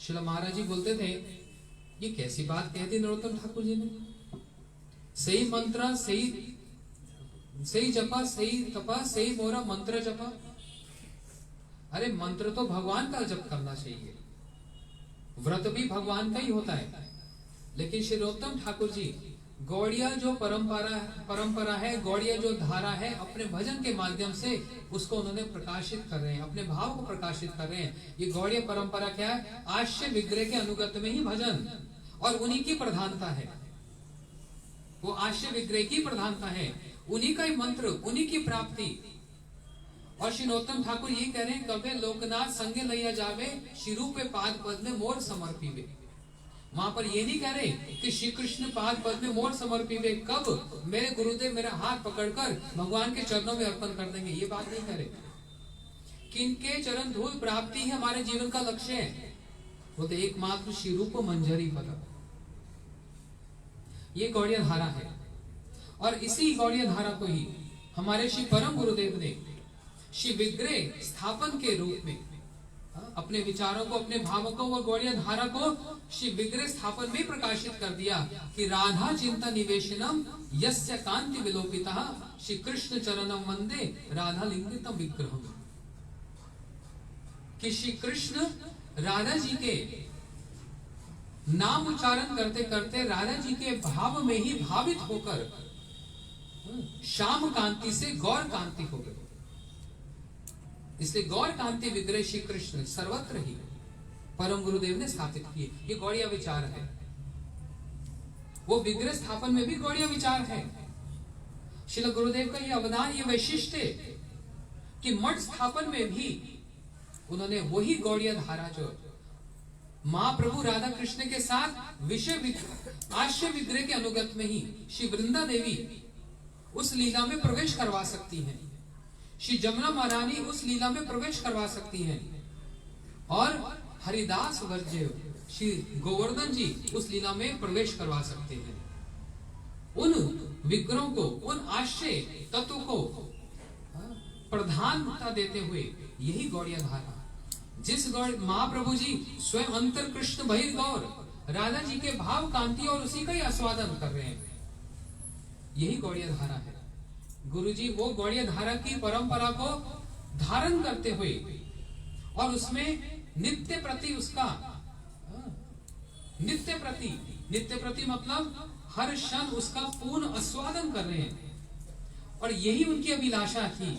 श्रील महाराज जी बोलते थे, ये कैसी बात कह दी नरोत्तम ठाकुर जी ने। सही मंत्र, सही जपा, सही तपा, सही मोरा मंत्र जपा। अरे मंत्र तो भगवान का जप करना चाहिए, व्रत भी भगवान का ही होता है। लेकिन श्री नरोत्तम ठाकुर जी गौड़िया जो परंपरा है, गौड़िया जो धारा है, अपने भजन के माध्यम से उसको उन्होंने प्रकाशित कर रहे हैं, अपने भाव को प्रकाशित कर रहे हैं। ये गौड़िया परंपरा क्या है? आश्य विग्रह के अनुगत में ही भजन, और उन्हीं की प्रधानता है, वो आश्य विग्रह की प्रधानता है, उन्हीं का ही मंत्र, उन्हीं की प्राप्ति। और श्री नरोत्तम ठाकुर ये कह रहे हैं, कबे लोकनाथ संगे लैया जावे, शिरू पे पाद पद में मोर समर्पिवे। वहां पर ये नहीं कह रहे कि श्री कृष्ण पाद पद में मोर समर्पिवे, कब? मेरे गुरुदेव मेरा हाथ पकड़कर भगवान के चरणों में अर्पण कर देंगे, ये बात नहीं करे। किनके चरण धूल प्राप्ति ही हमारे जीवन का लक्ष्य है, वो तो एकमात्र श्री रूप मंजरी पद। ये गौड़िया धारा है, और इसी गौड़िया धारा को ही हमारे श्री परम गुरुदेव ने श्री विग्रह स्थापन के रूप में अपने विचारों को, अपने भावों को और गौड़िया धारा को श्री विग्रह स्थापन में प्रकाशित कर दिया कि राधा चिंता निवेशनम यस्य कांति विलोपिता श्री कृष्ण चरणम वंदे राधा लिंगितम विग्रहम। कि श्री कृष्ण राधा जी के नाम उच्चारण करते करते राधा जी के भाव में ही भावित होकर श्याम कांति से गौर कांति हो गए। इसलिए गौर कांति विग्रह श्री कृष्ण सर्वत्र ही परम गुरुदेव ने स्थापित किए। ये गौड़िया विचार है, वो विग्रह स्थापन में भी गौड़िया विचार है। श्रील गुरुदेव का ये अवदान, ये वैशिष्ट है कि मठ स्थापन में भी उन्होंने वही गौड़िया धारा जो महाप्रभु राधा कृष्ण के साथ विषय आश्य विग्रह के अनुगत में ही श्री वृंदा देवी उस लीला में प्रवेश करवा सकती हैं, श्री जमुना महारानी उस लीला में प्रवेश करवा सकती हैं, और हरिदास वर्ज्य श्री गोवर्धन जी उस लीला में प्रवेश करवा सकते हैं। उन विग्रहों को, उन आश्रय तत्व को प्रधानता देते हुए यही गौड़िया धारा, जिस महाप्रभु जी स्वयं अंतर कृष्ण बहिर्गौर राधा जी के भाव कांति और उसी का ही आस्वादन कर रहे हैं, यही गौड़िया धारा है। गुरु जी वो गौड़िया धारा की परंपरा को धारण करते हुए और उसमें नित्य प्रति उसका नित्य प्रति मतलब हर क्षण उसका पूर्ण आस्वादन कर रहे हैं। और यही उनकी अभिलाषा थी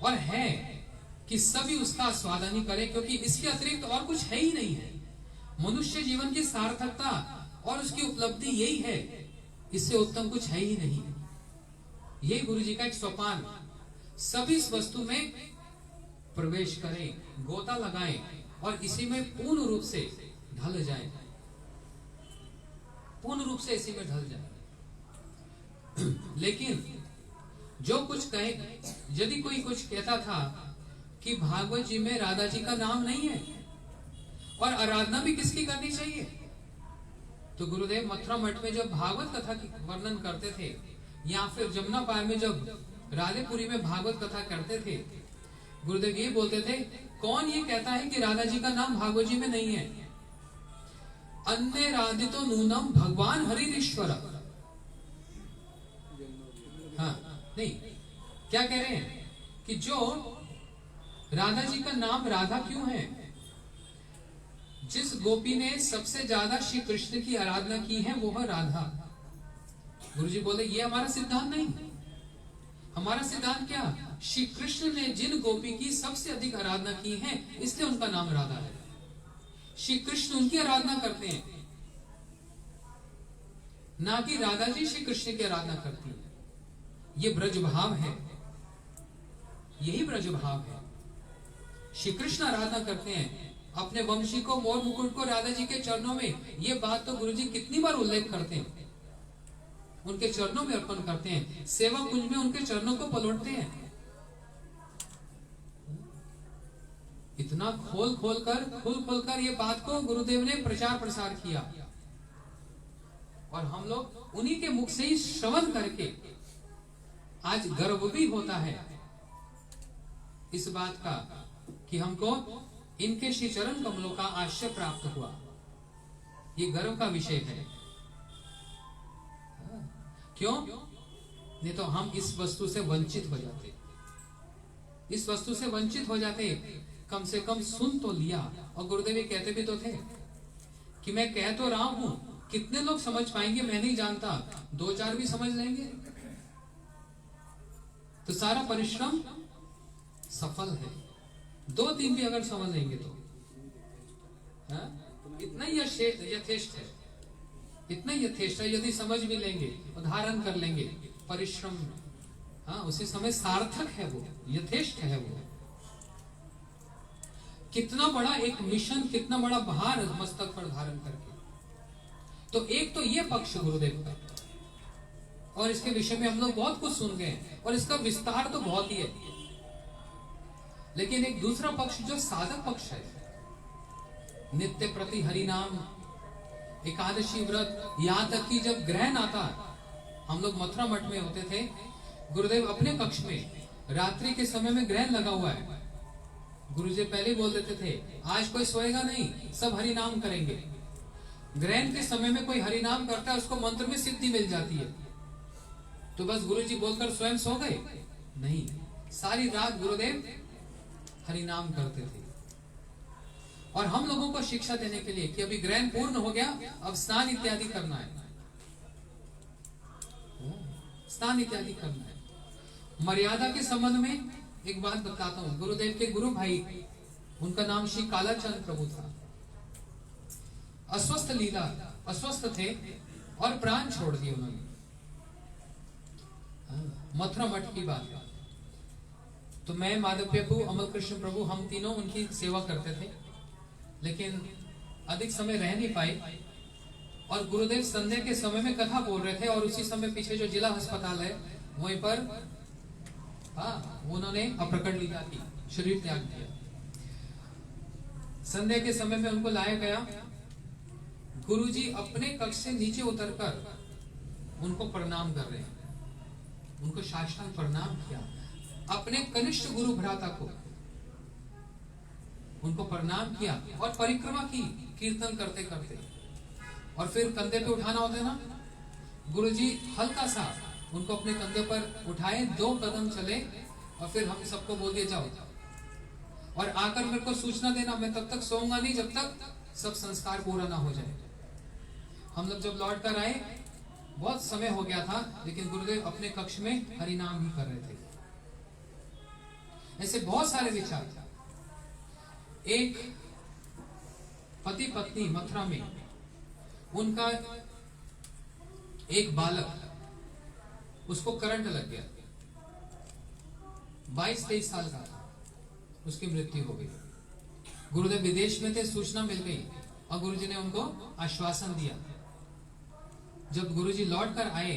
और है कि सभी उसका आस्वादन ही करें, क्योंकि इसके अतिरिक्त और कुछ है ही नहीं है। मनुष्य जीवन की सार्थकता और उसकी उपलब्धि यही है, इससे उत्तम कुछ है ही नहीं। यही गुरु जी का एक सोपान, सभी इस वस्तु में प्रवेश करें, गोता लगाएं और इसी में पूर्ण रूप से ढल जाएं, पूर्ण रूप से इसी में ढल जाएं। लेकिन जो कुछ कहे, यदि कोई कुछ कहता था कि भागवत जी में राधा जी का नाम नहीं है और आराधना भी किसकी करनी चाहिए, तो गुरुदेव मथुरा मठ में जब भागवत कथा की वर्णन करते थे या फिर जमुना पार में जब राधेपुरी में भागवत कथा करते थे, गुरुदेव ये बोलते थे, कौन ये कहता है कि राधा जी का नाम भागवत जी में नहीं है? अन्य राधितो नूनम भगवान हरिश्वर। हाँ, नहीं, क्या कह रहे हैं कि जो राधा जी का नाम राधा क्यों है? जिस गोपी ने सबसे ज्यादा श्री कृष्ण की आराधना की है वो है राधा। गुरुजी बोले ये हमारा सिद्धांत नहीं, हमारा सिद्धांत क्या? श्री कृष्ण ने जिन गोपी की सबसे अधिक आराधना की है इसलिए उनका नाम राधा है। श्री कृष्ण उनकी आराधना करते हैं, ना कि राधा जी श्री कृष्ण की आराधना करती है। ये ब्रज भाव है, यही ब्रज भाव है। श्री कृष्ण आराधना करते हैं अपने वंशी को, मोर मुकुट को राधा जी के चरणों में। ये बात तो गुरुजी कितनी बार उल्लेख करते हैं, उनके चरणों में अर्पण करते हैं, सेवा कुंज में उनके चरणों को पलटते हैं। इतना खोल कर ये बात को गुरुदेव ने प्रचार प्रसार किया और हम लोग उन्हीं के मुख से ही श्रवण करके आज गर्व भी होता है इस बात का कि हमको इनके श्री चरण कमलों का आश्रय प्राप्त हुआ, ये गर्व का विषय है। क्यों? नहीं तो हम इस वस्तु से वंचित हो जाते, इस वस्तु से वंचित हो जाते। कम से कम सुन तो लिया। और गुरुदेव ये कहते भी तो थे कि मैं कह तो रहा हूं, कितने लोग समझ पाएंगे मैं नहीं जानता, 2-4 भी समझ लेंगे तो सारा परिश्रम सफल है। 2-3 भी अगर समझ लेंगे तो इतना ही यथेष्ट है, इतना ही यथेष्ट है। यदि समझ भी लेंगे, धारण कर लेंगे, परिश्रम उसी समय सार्थक है, वो यथेष्ट है। वो कितना बड़ा एक मिशन, कितना बड़ा भार मस्तक पर धारण करके। तो एक तो ये पक्ष गुरुदेव का, और इसके विषय में हम लोग बहुत कुछ सुन गए और इसका विस्तार तो बहुत ही है। लेकिन एक दूसरा पक्ष जो साधक पक्ष है, नित्य प्रति हरिनाम, एकादशी व्रत, यहां तक कि जब ग्रहण आता, हम लोग मथुरा मठ में होते थे, गुरुदेव अपने कक्ष में रात्रि के समय में ग्रहण लगा हुआ है, गुरुजी पहले ही बोल देते थे आज कोई सोएगा नहीं, सब हरिनाम करेंगे। ग्रहण के समय में कोई हरिनाम करता है, उसको मंत्र में सिद्धि मिल जाती है। तो बस गुरुजी बोलकर स्वयं सो गए? नहीं, सारी रात गुरुदेव हरिनाम करते थे। और हम लोगों को शिक्षा देने के लिए कि अभी ग्रहण पूर्ण हो गया, अब स्नान इत्यादि करना है, स्नान इत्यादि करना है। मर्यादा के संबंध में एक बात बताता हूं। गुरुदेव के गुरु भाई, उनका नाम श्री कालाचंद प्रभु था, अस्वस्थ लीला, अस्वस्थ थे और प्राण छोड़ दिए उन्होंने। मथुरा मठ की बात। तो मैं, माधव प्रभु, अमल कृष्ण प्रभु, हम तीनों उनकी सेवा करते थे, लेकिन अधिक समय रह नहीं पाए। और गुरुदेव संध्या के समय में कथा बोल रहे थे, और उसी समय पीछे जो जिला अस्पताल है वहीं पर उन्होंने अप्रकट लीला की, शरीर त्याग दिया। संध्या के समय में उनको लाया गया। गुरुजी अपने कक्ष से नीचे उतरकर उनको प्रणाम कर रहे हैं, उनको साष्टांग प्रणाम किया। अपने कनिष्ठ गुरु भ्राता को उनको प्रणाम किया और परिक्रमा की, कीर्तन करते करते। और फिर कंधे पे उठाना होता है ना, गुरुजी हल्का सा उनको अपने कंधे पर उठाए, 2 कदम चले और फिर हम सबको बोल दिए जाओ, और आकर मेरे को सूचना देना, मैं तब तक सोऊंगा नहीं जब तक सब संस्कार पूरा ना हो जाए। हम लोग जब लौट कर आए, बहुत समय हो गया था, लेकिन गुरुदेव अपने कक्ष में हरिनाम ही कर रहे थे। ऐसे बहुत सारे विचार। एक पति पत्नी मथुरा में, उनका एक बालक, उसको करंट लग गया, 22-23 साल का था, उसकी मृत्यु हो गई। गुरुदेव विदेश में थे, सूचना मिल गई और गुरुजी ने उनको आश्वासन दिया। जब गुरुजी लौट कर आए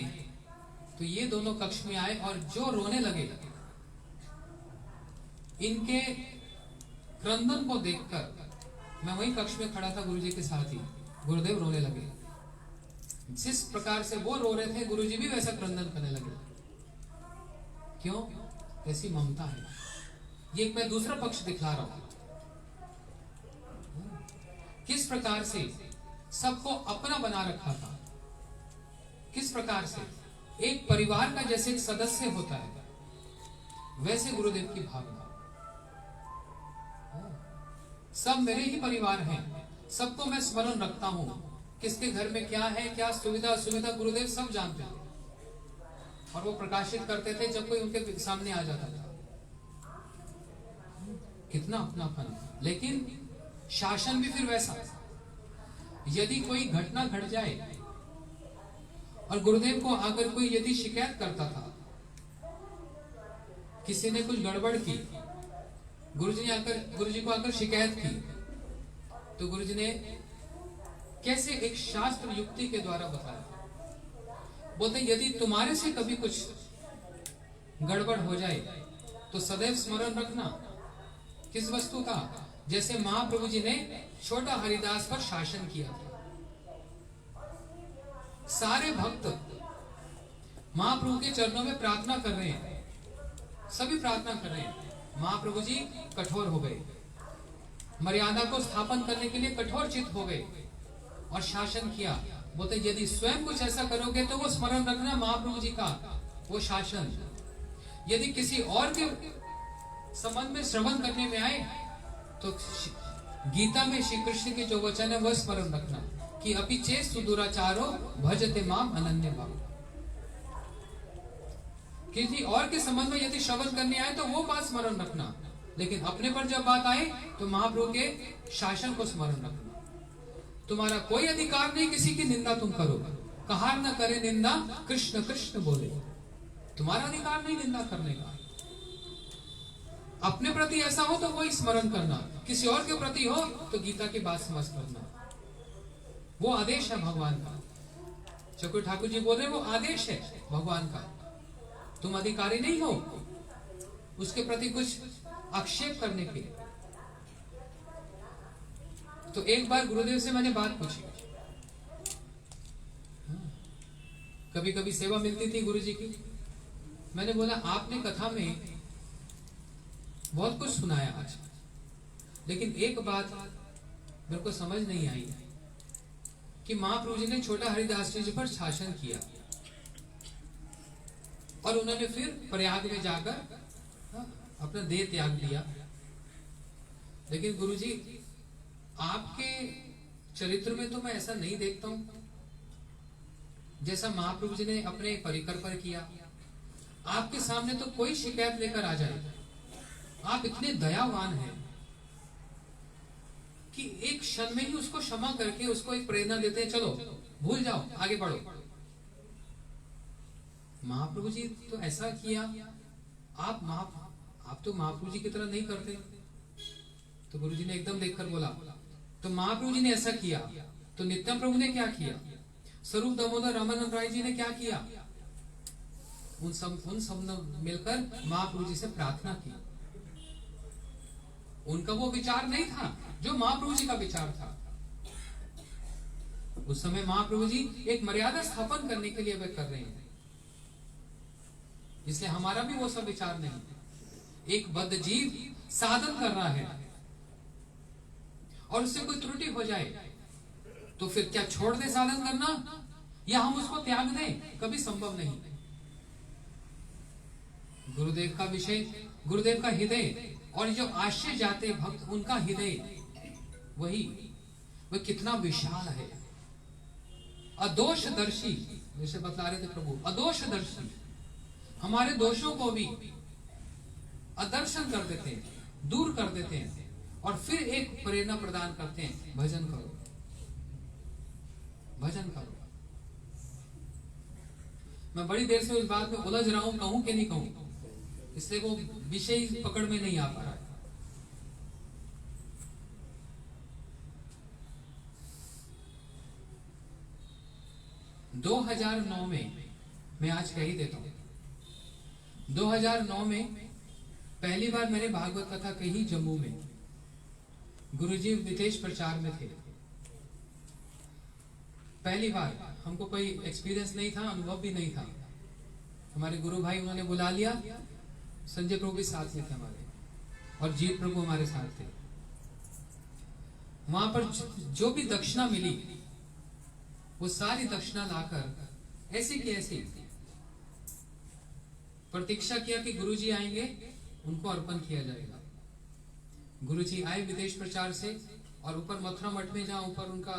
तो ये दोनों कक्ष में आए और जो रोने लगे, इनके क्रंदन को देखकर, मैं वही कक्ष में खड़ा था गुरुजी के साथ ही, गुरुदेव रोने लगे। जिस प्रकार से वो रो रहे थे, गुरुजी भी वैसा क्रंदन करने लगे। क्यों? ऐसी ममता है। ये मैं दूसरा पक्ष दिखला रहा हूं, किस प्रकार से सबको अपना बना रखा था, किस प्रकार से एक परिवार का जैसे एक सदस्य होता है, वैसे गुरुदेव की भावना। सब मेरे ही परिवार हैं, सबको मैं स्मरण रखता हूं, किसके घर में क्या है, क्या सुविधा असुविधा, गुरुदेव सब जानते थे। और वो प्रकाशित करते थे जब कोई उनके सामने आ जाता था। कितना अपनापन। लेकिन शासन भी फिर वैसा। यदि कोई घटना घट जाए और गुरुदेव को आकर कोई यदि शिकायत करता था, किसी ने कुछ गड़बड़ की, गुरुजी को आकर शिकायत की, तो गुरुजी ने कैसे एक शास्त्र युक्ति के द्वारा बताया। बोलते यदि तुम्हारे से कभी कुछ गड़बड़ हो जाए तो सदैव स्मरण रखना, किस वस्तु का? जैसे महाप्रभु जी ने छोटा हरिदास पर शासन किया था। सारे भक्त महाप्रभु के चरणों में प्रार्थना कर रहे हैं, सभी प्रार्थना कर रहे हैं। महाप्रभु जी कठोर हो गए, मर्यादा को स्थापन करने के लिए कठोर चित हो गए और शासन किया। बोलते यदि स्वयं कुछ ऐसा करोगे तो वो स्मरण रखना महाप्रभु जी का वो शासन। यदि किसी और के संबंध में श्रवण करने में आए तो गीता में श्री कृष्ण के जो वचन है वह स्मरण रखना कि अपि चेत सुदुराचारो भजते माम अनन्य भाव। किसी और के संबंध में यदि श्रवण करने आए तो वो बात स्मरण रखना, लेकिन अपने पर जब बात आए तो महाप्रभु के शासन को स्मरण रखना। तुम्हारा कोई अधिकार नहीं किसी की निंदा तुम करो, कहार न करे निंदा कृष्ण कृष्ण बोले। तुम्हारा अधिकार नहीं निंदा करने का। अपने प्रति ऐसा हो तो वही स्मरण करना, किसी और के प्रति हो तो गीता की बात समझ करना। वो आदेश है भगवान का। चकोर ठाकुर जी बोल रहे वो आदेश है भगवान का। तुम अधिकारी नहीं हो उसके प्रति कुछ आक्षेप करने के। तो एक बार गुरुदेव से मैंने बात पूछी। कभी कभी सेवा मिलती थी गुरु जी की। मैंने बोला आपने कथा में बहुत कुछ सुनाया आज, लेकिन एक बात मेरे को समझ नहीं आई कि महाप्रभु जी ने छोटा हरिदास जी पर शासन किया और उन्होंने फिर प्रयाग में जाकर अपना देह त्याग दिया। लेकिन गुरु जी आपके चरित्र में तो मैं ऐसा नहीं देखता हूं जैसा महाप्रभु जी ने अपने परिकर पर किया। आपके सामने तो कोई शिकायत लेकर आ जाए, आप इतने दयावान हैं कि एक क्षण में ही उसको क्षमा करके उसको एक प्रेरणा देते हैं, चलो भूल जाओ आगे बढ़ो। महाप्रभु जी तो ऐसा किया, आप तो महाप्रभु जी की तरह नहीं करते। तो गुरु जी ने एकदम देखकर बोला, तो महाप्रभु जी ने ऐसा किया तो नित्यानंद प्रभु ने क्या किया, स्वरूप दामोदर रामानंद राय जी ने क्या किया। उन सब ने मिलकर महाप्रभु जी से प्रार्थना की। उनका वो विचार नहीं था जो महाप्रभु जी का विचार था। उस समय महाप्रभु जी एक मर्यादा स्थापन करने के लिए वे कर रहे हैं, इसलिए हमारा भी वो सब विचार नहीं। एक बद्ध जीव साधन कर रहा है और उससे कोई त्रुटि हो जाए तो फिर क्या छोड़ दे साधन करना या हम उसको त्याग दें, कभी संभव नहीं। गुरुदेव का विषय, गुरुदेव का हृदय और जो आश्रय जाते भक्त उनका हृदय वह कितना विशाल है। अदोषदर्शी जैसे बतला रहे थे प्रभु, अदोषदर्शी हमारे दोषों को भी अदर्शन कर देते हैं, दूर कर देते हैं और फिर एक प्रेरणा प्रदान करते हैं, भजन करो भजन करो। मैं बड़ी देर से उस बात में उलझ रहा हूं, कहूं कि नहीं कहूं, इसलिए वो विषय पकड़ में नहीं आ पा रहा है। – 2009 में मैं आज कह ही देता हूं, 2009 में पहली बार मैंने भागवत कथा कही जम्मू में। गुरुजी विदेश प्रचार में थे, पहली बार। हमको कोई एक्सपीरियंस नहीं था, अनुभव भी नहीं था। हमारे गुरु भाई उन्होंने बुला लिया, संजय प्रभु भी साथ में थे हमारे और जीत प्रभु हमारे साथ थे। वहां पर जो भी दक्षिणा मिली वो सारी दक्षिणा लाकर ऐसी की ऐसी प्रतीक्षा किया कि गुरुजी आएंगे, उनको अर्पण किया जाएगा। गुरुजी आए विदेश प्रचार से और ऊपर मथुरा मठ में जहां ऊपर उनका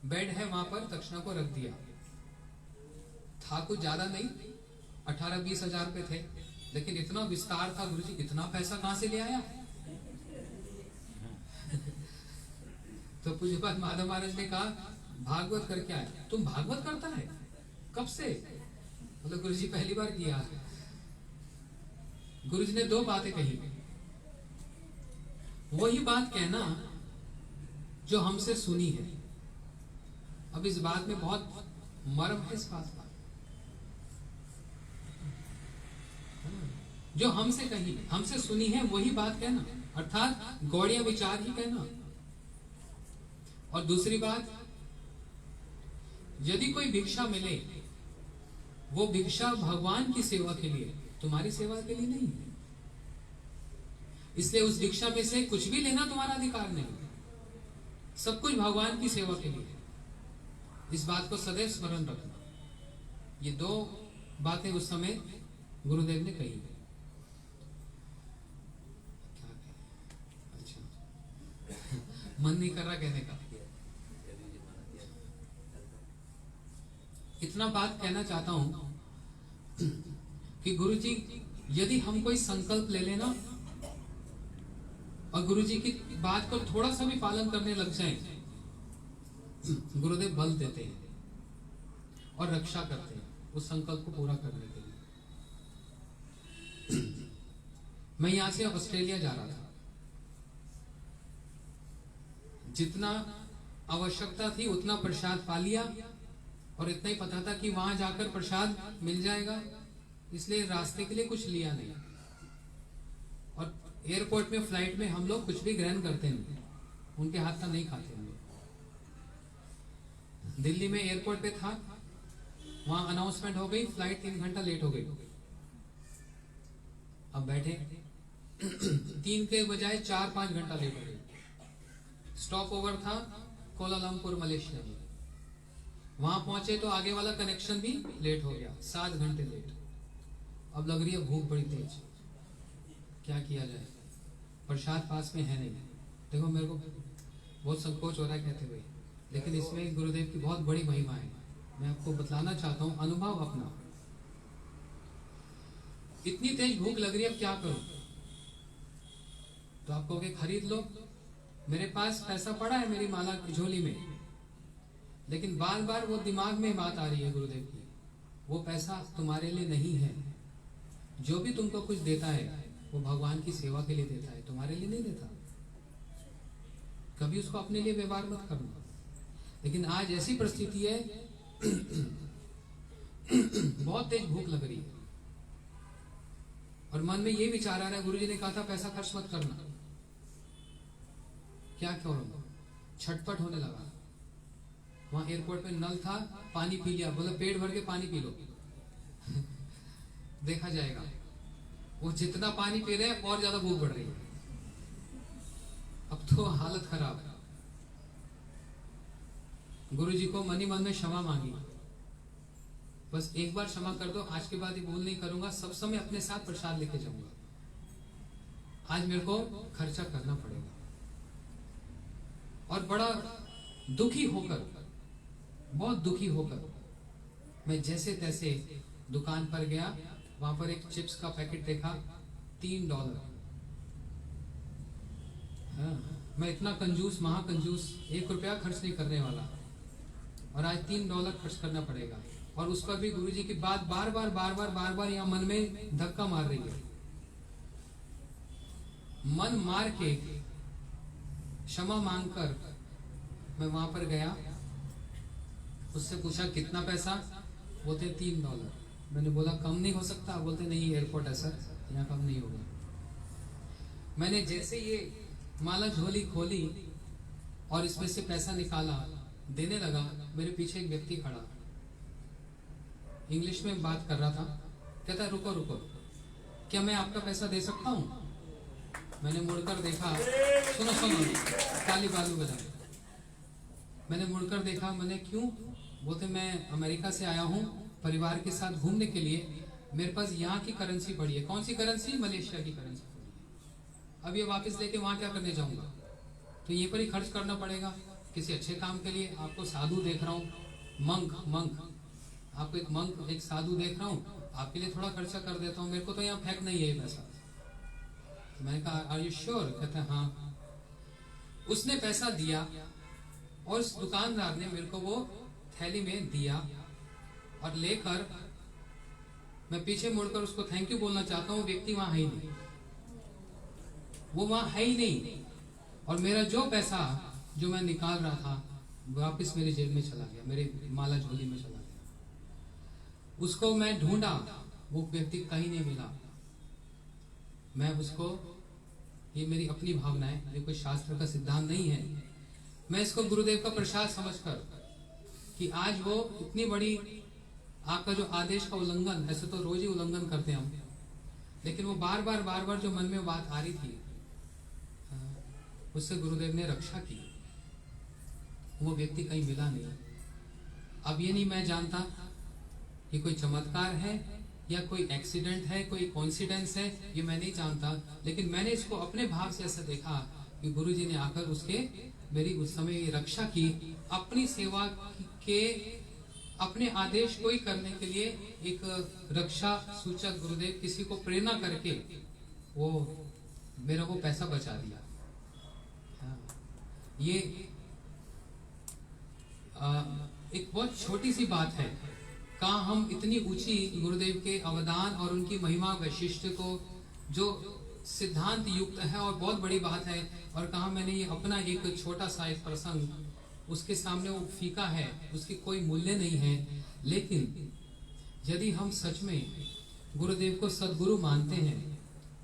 बेड है वहां पर दक्षिणा को रख दिया। था कुछ ज्यादा नहीं, 18-20 हजार रुपए थे, लेकिन इतना विस्तार था। गुरुजी इतना पैसा कहां से ले आया? तो पूज्यपाद माधव महाराज ने कहा भागवत करके आया। तुम भागवत करता है कब से? मतलब गुरुजी पहली बार किया। गुरुजी ने 2 बातें कही, वही बात कहना जो हमसे सुनी है। अब इस बात में बहुत मर्म है, इस बात का जो हमसे कही, हमसे सुनी है वही बात कहना, अर्थात गौड़िया विचार ही कहना। और दूसरी बात, यदि कोई भिक्षा मिले वो भिक्षा भगवान की सेवा के लिए, तुम्हारी सेवा के लिए नहीं। इसलिए उस दीक्षा में से कुछ भी लेना तुम्हारा अधिकार नहीं, सब कुछ भगवान की सेवा के लिए। इस बात को सदैव स्मरण रखना। ये दो बातें उस समय गुरुदेव ने कही। अच्छा मन नहीं कर रहा कहने का। इतना बात कहना चाहता हूं कि गुरुजी यदि हम कोई संकल्प ले लेना और गुरुजी की बात को थोड़ा सा भी पालन करने लग जाएं, गुरुदेव बल देते हैं और रक्षा करते हैं उस संकल्प को पूरा करने के लिए। मैं यहां से ऑस्ट्रेलिया जा रहा था, जितना आवश्यकता थी उतना प्रसाद पा लिया और इतना ही पता था कि वहां जाकर प्रसाद मिल जाएगा, इसलिए रास्ते के लिए कुछ लिया नहीं। और एयरपोर्ट में फ्लाइट में हम लोग कुछ भी ग्रहण करते हैं, उनके हाथ का नहीं खाते हम लोग। दिल्ली में एयरपोर्ट पे था, वहां अनाउंसमेंट हो गई, फ्लाइट 3 घंटा लेट हो गई। अब बैठे 3 के बजाय 4-5 घंटा लेट हो गई। स्टॉप ओवर था कोलालमपुर मलेशिया में, वहां पहुंचे तो आगे वाला कनेक्शन भी लेट हो गया, 7 घंटे लेट। अब लग रही है भूख बड़ी तेज, क्या किया जाए, प्रसाद पास में है नहीं। देखो मेरे को बहुत संकोच हो रहा है कहते हुए, लेकिन इसमें गुरुदेव की बहुत बड़ी महिमा है। मैं आपको बतलाना चाहता हूं, अनुभव अपना। इतनी तेज भूख लग रही है, अब क्या करूं? तो आप कहोगे खरीद लो, मेरे पास पैसा पड़ा है मेरी माला की झोली में, लेकिन बार बार वो दिमाग में बात आ रही है गुरुदेव की, वो पैसा तुम्हारे लिए नहीं है। जो भी तुमको कुछ देता है वो भगवान की सेवा के लिए देता है, तुम्हारे लिए नहीं देता। कभी उसको अपने लिए व्यवहार मत करना। लेकिन आज ऐसी परिस्थिति है बहुत तेज भूख लग रही है और मन में ये विचार आ रहा है, गुरुजी ने कहा था पैसा खर्च मत करना, क्या करूं? छटपट होने लगा। वहां एयरपोर्ट में नल था, पानी पी लिया, बोला पेट भर के पानी पी लो देखा जाएगा। वो जितना पानी पी रहे हैं और ज्यादा भूख बढ़ रही है। अब तो हालत खराब है। गुरुजी को मन ही मन में क्षमा मांगी, बस एक बार क्षमा कर दो, आज के बाद ये भूल नहीं करूंगा, सब समय अपने साथ प्रसाद लेके जाऊंगा। आज मेरे को खर्चा करना पड़ेगा। और बड़ा दुखी होकर, बहुत दुखी होकर मैं जैसे तैसे दुकान पर गया। वहां पर एक चिप्स का पैकेट देखा, $3। मैं इतना कंजूस, महाकंजूस, ₹1 खर्च नहीं करने वाला, और आज $3 खर्च करना पड़ेगा। और उस पर भी गुरुजी की बात बार बार यहाँ मन में धक्का मार रही है। मन मार के क्षमा मांगकर मैं वहां पर गया, उससे पूछा कितना पैसा, बोलते $3। मैंने बोला कम नहीं हो सकता? बोलते नहीं, एयरपोर्ट है सर, यहाँ कम नहीं होगा। मैंने जैसे ये माला झोली खोली और इसमें से पैसा निकाला, देने लगा, मेरे पीछे एक व्यक्ति खड़ा, इंग्लिश में बात कर रहा था। कहता रुको रुको, क्या मैं आपका पैसा दे सकता हूँ? मैंने मुड़कर देखा, सुनो सुनो, ताली बालू बजा। मैंने मुड़कर देखा, मैंने क्यों? बोलते मैं अमेरिका से आया हूँ परिवार के साथ घूमने के लिए, मेरे पास यहाँ की करेंसी पड़ी है। कौन सी करेंसी? मलेशिया की करेंसी पड़ी है। अब ये वापस लेके वहां क्या करने जाऊंगा? तो ये पर ही खर्च करना पड़ेगा किसी अच्छे काम के लिए। आपको साधु देख रहा हूँ, मंक, आपको एक मंक, एक साधु देख रहा हूँ, आपके लिए थोड़ा खर्चा कर देता हूँ, मेरे को तो यहाँ फेंक नहीं है ये पैसा। तो मैंने कहा आर यू श्योर? कहते हैं हाँ। उसने पैसा दिया और उस दुकानदार ने मेरे को वो थैली में दिया और लेकर मैं पीछे मुड़कर उसको थैंक यू बोलना चाहता हूँ। व्यक्ति वहां है ही नहीं, वो वहां है ही नहीं, और मेरा जो पैसा जो मैं निकाल रहा था वापस मेरी जेब में चला गया, मेरे माला झोली में चला गया। उसको मैं ढूंढा, वो व्यक्ति कहीं नहीं मिला। मैं उसको, ये मेरी अपनी भावना है, ये कोई शास्त्र का सिद्धांत नहीं है, मैं इसको गुरुदेव का प्रसाद समझकर कि आज वो इतनी बड़ी, आपका जो आदेश का उल्लंघन, ऐसे तो रोज ही उल्लंघन करते हैं हम, लेकिन वो बार बार जो मन में बात आ रही थी उससे गुरुदेव ने रक्षा की। वो व्यक्ति कहीं मिला नहीं। अब ये नहीं मैं जानता कि कोई चमत्कार है या कोई एक्सीडेंट है, कोई कोइंसिडेंस है, ये मैं नहीं जानता, लेकिन मैंने इसको अपने भाव से ऐसा देखा कि गुरुजी ने आकर उसके मेरी उस समय ये रक्षा की। अपनी सेवा के अपने आदेश को ही करने के लिए एक रक्षा सूचक गुरुदेव किसी को प्रेरणा करके वो मेरा वो पैसा बचा दिया। ये एक बहुत छोटी सी बात है। कहा हम इतनी ऊंची गुरुदेव के अवदान और उनकी महिमा वैशिष्ट को जो सिद्धांत युक्त है और बहुत बड़ी बात है, और कहा मैंने ये अपना एक छोटा सा एक प्रसंग उसके सामने वो फीका है, उसकी कोई मूल्य नहीं है। लेकिन यदि हम सच में गुरुदेव को सदगुरु मानते हैं,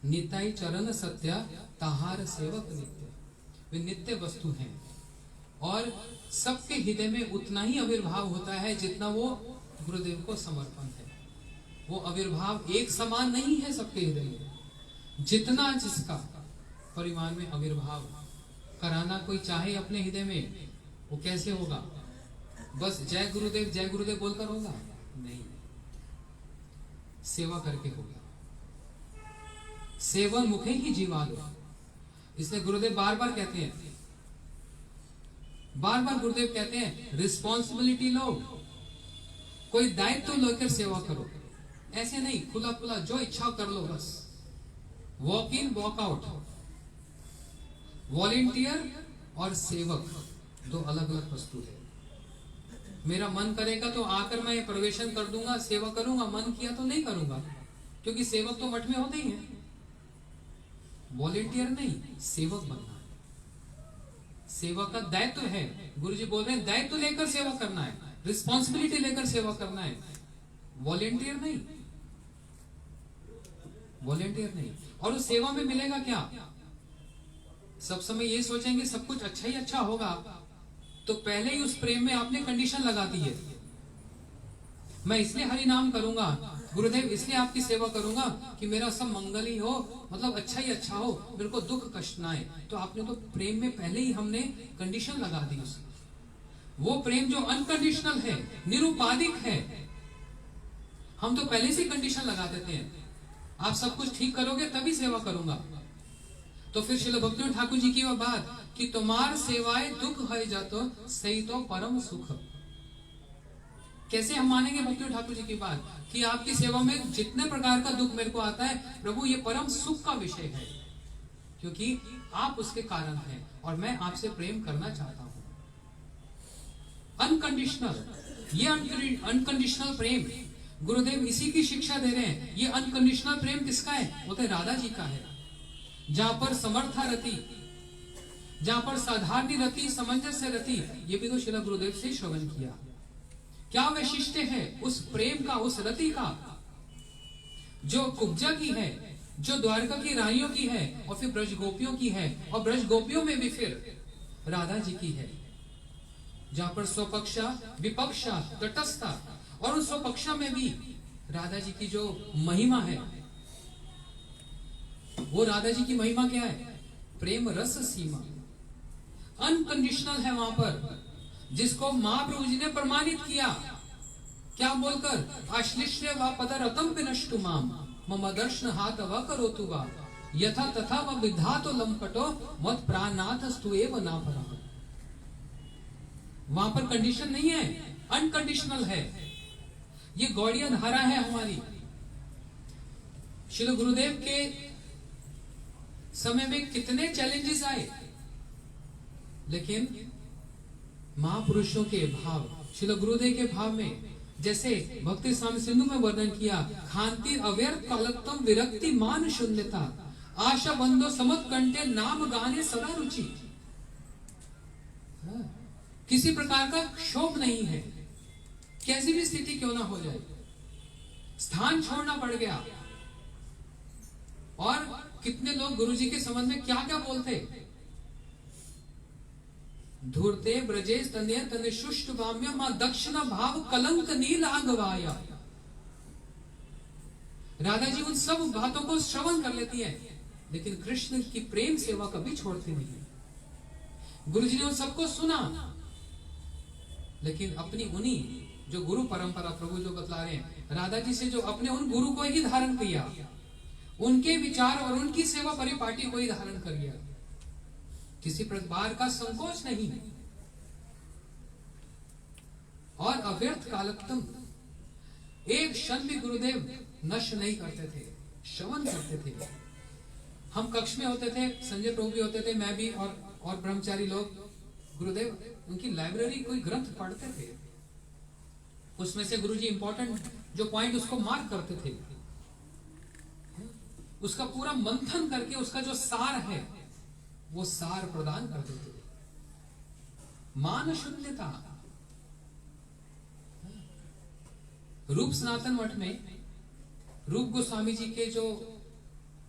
निताई चरण सत्या ताहार सेवक नित्य, वे नित्य वस्तु हैं और सबके हृदय में उतना ही आविर्भाव होता है जितना वो गुरुदेव को समर्पण है। वो आविर्भाव एक समान नहीं है सबके हृदय में, जितना जिसका परिमाण में आविर्भाव कराना कोई चाहे अपने हृदय में, वो कैसे होगा? बस जय गुरुदेव बोलकर होगा? नहीं, सेवा करके होगा। सेवन मुखे ही जीवा दो, इसलिए गुरुदेव बार बार कहते हैं, गुरुदेव कहते हैं रिस्पॉन्सिबिलिटी लो, कोई दायित्व लेकर सेवा करो। ऐसे नहीं खुला खुला जो इच्छा कर लो बस। Walk in walk out, volunteer और सेवक दो अलग अलग वस्तु है। मेरा मन करेगा तो आकर मैं प्रवेशन कर दूंगा, सेवा करूंगा, मन किया तो नहीं करूंगा, क्योंकि सेवक तो मठ में होते ही हैं। वॉलेंटियर नहीं, सेवक बनना है। सेवा का दायित्व है, गुरुजी बोल रहे हैं दायित्व लेकर सेवा करना है, रिस्पॉन्सिबिलिटी लेकर सेवा करना है, वॉलेंटियर नहीं, वॉलेंटियर नहीं। और उस सेवा में मिलेगा क्या? सब समय ये सोचेंगे सब कुछ अच्छा ही अच्छा होगा, तो पहले ही उस प्रेम में आपने कंडीशन लगा दी है। मैं इसलिए हरि नाम करूंगा गुरुदेव, इसलिए आपकी सेवा करूंगा कि मेरा सब मंगल ही हो, मतलब अच्छा ही अच्छा हो, मेरे को दुख कष्ट ना आए। तो आपने तो प्रेम में पहले ही हमने कंडीशन लगा दी उसकी। वो प्रेम जो अनकंडीशनल है, निरुपाधिक है, हम तो पहले से कंडीशन लगा देते हैं, आप सब कुछ ठीक करोगे तभी सेवा करूंगा। तो फिर श्रील भक्ति ठाकुर जी की वह बात कि तुम्हार सेवाएं दुख है जातो सही तो परम सुख। कैसे हम मानेंगे भक्ति ठाकुर जी की बात कि आपकी सेवा में जितने प्रकार का दुख मेरे को आता है प्रभु, ये परम सुख का विषय है, क्योंकि आप उसके कारण हैं और मैं आपसे प्रेम करना चाहता हूं। अनकंडीशनल, ये अनकंडीशनल प्रेम गुरुदेव इसी की शिक्षा दे रहे हैं। ये अनकंडीशनल प्रेम किसका है? वो तो राधा जी का है। जहां पर समर्था रति, जहां पर साधारण रति, सामंजस्य रति, ये भी तो श्रील गुरुदेव से श्रवण किया। क्या वैशिष्ट्य है उस प्रेम का, उस रति का, जो कुब्जा की है, जो द्वारका की रानियों की है, और फिर ब्रज गोपियों की है, और ब्रज गोपियों में भी फिर राधा जी की है। जहां पर स्वपक्षा, विपक्षा, तटस्था, और उस स्वपक्षा में भी राधा जी की जो महिमा है, वो राधा जी की महिमा क्या है? प्रेम रस सीमा, अनकंडीशनल है वहां पर, जिसको महाप्रभु जी ने प्रमाणित किया। क्या बोलकर? आश्लिष्य व पदरतम विनष्टु माम मम दर्शन हाथ व करोतु वा यथा तथा व विधातो लंपटो मत प्राणाथ स्तु एव ना परः। वहां पर कंडीशन नहीं है, अनकंडीशनल है। ये गौड़िया धारा है हमारी। श्री गुरुदेव के समय में कितने चैलेंजेस आए, लेकिन महापुरुषों के भाव, श्री गुरुदेव के भाव में, जैसे भक्ति स्वामी सिंधु में वर्णन किया, खांति अव्यर्थ कालत्तम विरक्ति मान शून्यता आशा बंधो समत कंठे नाम गाने सदा रुचि। किसी प्रकार का क्षोभ नहीं है, कैसी भी स्थिति क्यों ना हो जाए। स्थान छोड़ना पड़ गया, और कितने लोग गुरुजी के संबंध में क्या क्या बोलते। धूर्ते ब्रजे तने तने शुष्ट वाम्य मां दक्षिणा भाव कलंक नील आगवाया। राधा जी उन सब बातों को श्रवण कर लेती है, लेकिन कृष्ण की प्रेम सेवा कभी छोड़ती नहीं। गुरुजी ने उन सबको सुना, लेकिन अपनी उन्हीं जो गुरु परंपरा प्रभु जो बतला रहे हैं, राधा जी से जो अपने उन गुरु को ही धारण किया, उनके विचार और उनकी सेवा परिपाटी को ही धारण कर लिया, किसी प्रकार का संकोच नहीं। और अव्यर्थ कालक्रम एक क्षण भी गुरुदेव नष्ट नहीं करते थे, श्रवण करते थे। हम कक्ष में होते थे, संजय प्रभु भी होते थे, मैं भी, और ब्रह्मचारी लोग, गुरुदेव उनकी लाइब्रेरी कोई ग्रंथ पढ़ते थे, उसमें से गुरुजी इंपॉर्टेंट जो पॉइंट उसको मार्क करते थे, उसका पूरा मंथन करके उसका जो सार है वो सार प्रदान करते थे। मान शून्यता। रूप सनातन मठ में रूप गोस्वामी जी के जो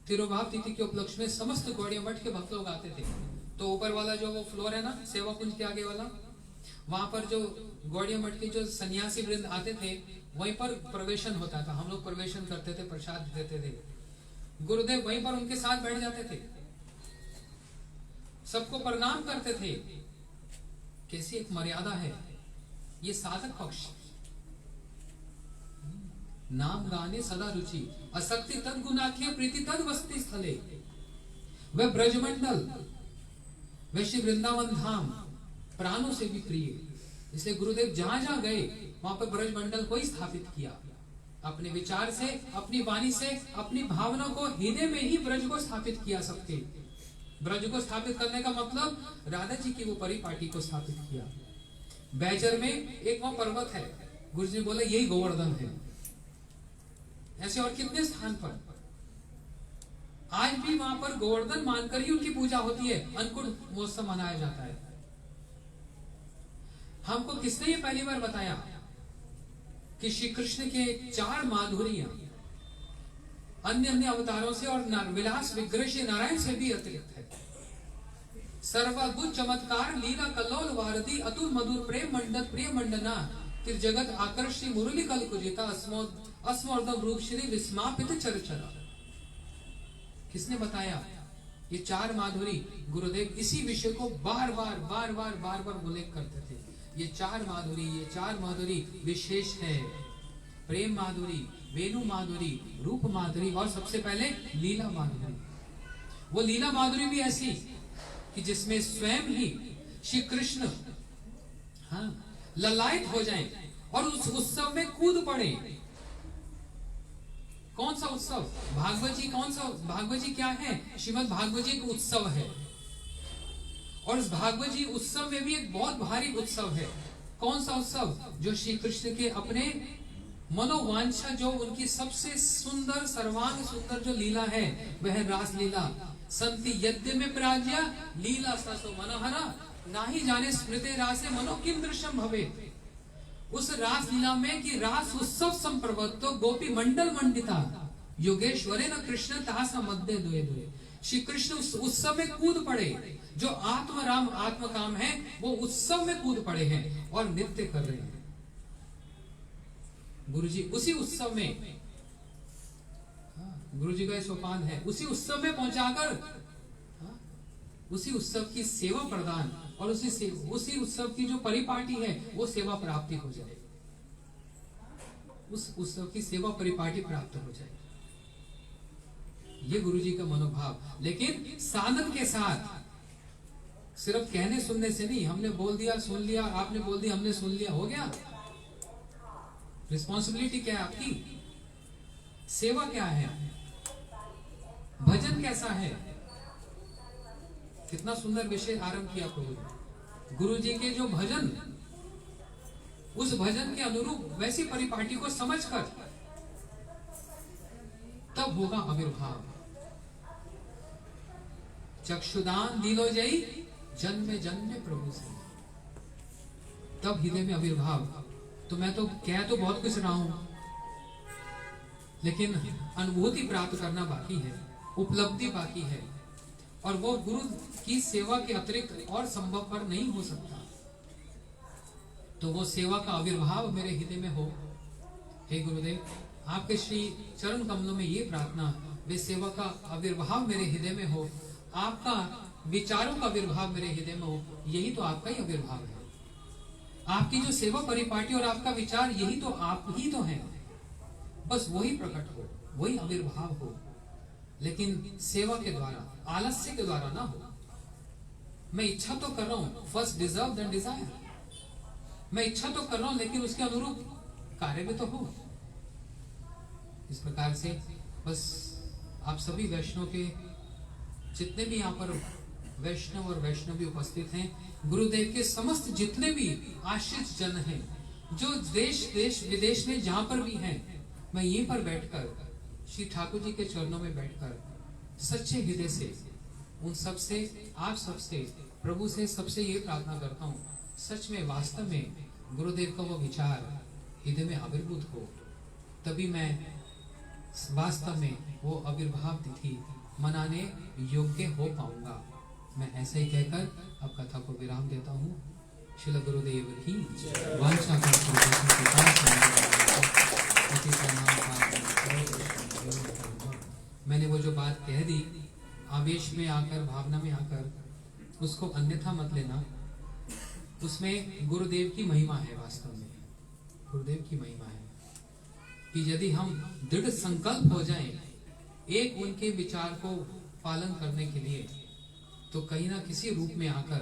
तिरुभाव तिथि के उपलक्ष्य में समस्त गौड़िया मठ के भक्त लोग आते थे। तो ऊपर वाला जो वो फ्लोर है ना, सेवा कुंज के आगे वाला, वहां पर जो गौड़िया मठ के जो सन्यासी वृंद आते थे, वहीं पर प्रवेशन होता था, हम लोग प्रवेशन करते थे, प्रसाद देते थे। गुरुदेव वहीं पर उनके साथ बैठ जाते थे, सबको प्रणाम करते थे। कैसी एक मर्यादा है ये साधक पक्ष। नाम गाने सदा रुचि, असक्ति तद गुणाख्य, प्रीति तद वस्ति स्थले। वह ब्रजमंडल, वह श्री वृंदावन धाम प्राणों से भी प्रिय। इसलिए गुरुदेव जहां जहां गए वहां पर ब्रजमंडल को ही स्थापित किया। अपने विचार से, अपनी वाणी से, अपनी भावना को हृदय में ही ब्रज को स्थापित किया। सबके ब्रज को स्थापित करने का मतलब राधा जी की वो परिपाटी को स्थापित किया। बैजर में एक वहां पर्वत है, गुरुजी ने बोला यही गोवर्धन है। ऐसे और कितने स्थान पर आज भी वहां पर गोवर्धन मानकर ही उनकी पूजा होती है, अन्नकूट महोत्सव मनाया जाता है। हमको किसने ये पहली बार बताया कि श्री कृष्ण के 4 माधुरियां अन्य अन्य अवतारों से और विलास विग्रह श्री नारायण से भी अतिरिक्त है। सर्वाद्भुत चमत्कार लीला कल्लोल वारदी, अतुल मधुर प्रेम मंडत प्रिय मंडना, तिर जगत आकर्षी मुरली कल कुजिता, अस्मोर्धम रूप श्री विस्मापित चरचरा। किसने बताया? ये 4 माधुरी गुरुदेव इसी विषय को बार बार उल्लेख करते थे। ये 4 माधुरी विशेष है। प्रेम माधुरी, वेणु माधुरी, रूप माधुरी और सबसे पहले लीला माधुरी। वो लीला माधुरी भी ऐसी कि जिसमें स्वयं ही श्री कृष्ण ललायत हो जाएं और उस उत्सव में कूद पड़े। कौन सा उत्सव? भागवत जी। कौन सा भागवत जी? क्या है? श्रीमद् भागवत जी एक उत्सव है। और इस भागवत जी उत्सव में भी एक बहुत भारी उत्सव है। कौन सा उत्सव? जो श्री कृष्ण के अपने मनोवांछा, जो उनकी सबसे सुंदर, सर्वांग सुंदर जो लीला है वह रास लीला। संति यद्य में प्राज्ञा लीला ससो मनोहरा, नाही जाने स्मृति रासे मनो किम दृश्यम भवे। उस रास लीला में कि रास उत्सव संप्रवत्तो गोपी मंडल मंडिता, योगेश्वरे न कृष्ण तासा मध्य दुए दुए। श्री कृष्ण उस उत्सव में कूद पड़े। जो आत्म राम आत्म काम है वो उत्सव में कूद पड़े हैं और नृत्य कर रहे हैं। गुरुजी उसी उत्सव में, गुरुजी का सोपान है, उसी उत्सव में पहुंचाकर उसी उत्सव की सेवा प्रदान और उसी उत्सव की जो परिपाटी है वो सेवा प्राप्ति हो जाए, उस उत्सव की सेवा परिपाटी प्राप्त हो जाए। ये गुरुजी का मनोभाव। लेकिन साधन के साथ, सिर्फ कहने सुनने से नहीं। हमने बोल दिया सुन लिया, आपने बोल दिया हमने सुन लिया, हो गया? रिस्पॉन्सिबिलिटी क्या है आपकी? सेवा क्या है? भजन कैसा है? कितना सुंदर विषय आरंभ किया प्रभु ने। गुरु जी के जो भजन, उस भजन के अनुरूप वैसी परिपाटी को समझकर तब होगा आविर्भाव। चक्षुदान दिलो जई जन्मे जन्मे प्रभु से, तब हृदय में आविर्भाव। तो मैं तो कह तो बहुत कुछ रहा हूं, लेकिन अनुभूति प्राप्त करना बाकी है, उपलब्धि बाकी है। और वो गुरु की सेवा के अतिरिक्त और संभव पर नहीं हो सकता। तो वो सेवा का आविर्भाव मेरे हृदय में हो। हे गुरुदेव, आपके श्री चरण कमलों में ये प्रार्थना, वे सेवा का आविर्भाव मेरे हृदय में हो। आपका विचारों का आविर्भाव मेरे हृदय में हो, यही तो आपका ही आविर्भाव है। आपकी जो सेवा परिपाटी और आपका विचार, यही तो आप ही तो हैं। बस वही प्रकट हो, वही आविर्भाव हो, लेकिन सेवा के द्वारा, आलस्य के द्वारा ना हो। मैं इच्छा तो कर रहा हूं, फर्स्ट डिजर्व देन डिजायर। मैं इच्छा तो कर रहा हूं, लेकिन उसके अनुरूप कार्य भी तो हो। इस प्रकार से बस आप सभी वैष्णव के, जितने भी यहाँ पर वैष्णव और वैष्णवी उपस्थित हैं, गुरुदेव के समस्त जितने भी आश्रित जन हैं, जो देश विदेश में जहां पर भी हैं, मैं यहीं पर बैठकर श्री ठाकुर जी के चरणों में बैठकर सच्चे हृदय से उन सबसे, आप सबसे, प्रभु से सबसे ये प्रार्थना करता हूँ, सच में वास्तव में गुरुदेव का वो विचार हृदय में आविर्भूत हो, तभी मैं वास्तव में वो आविर्भाव तिथि मनाने योग्य हो पाऊंगा। मैं ऐसे ही कहकर अब कथा को विराम देता हूँ। श्रील गुरुदेव की वांछा मैंने वो जो बात कह दी, आवेश में आकर, भावना में आकर, उसको अन्यथा मत लेना। उसमें गुरुदेव की महिमा है, वास्तव में गुरुदेव की महिमा है कि यदि हम दृढ़ संकल्प हो जाएं एक उनके विचार को पालन करने के लिए, तो कहीं ना किसी रूप में आकर,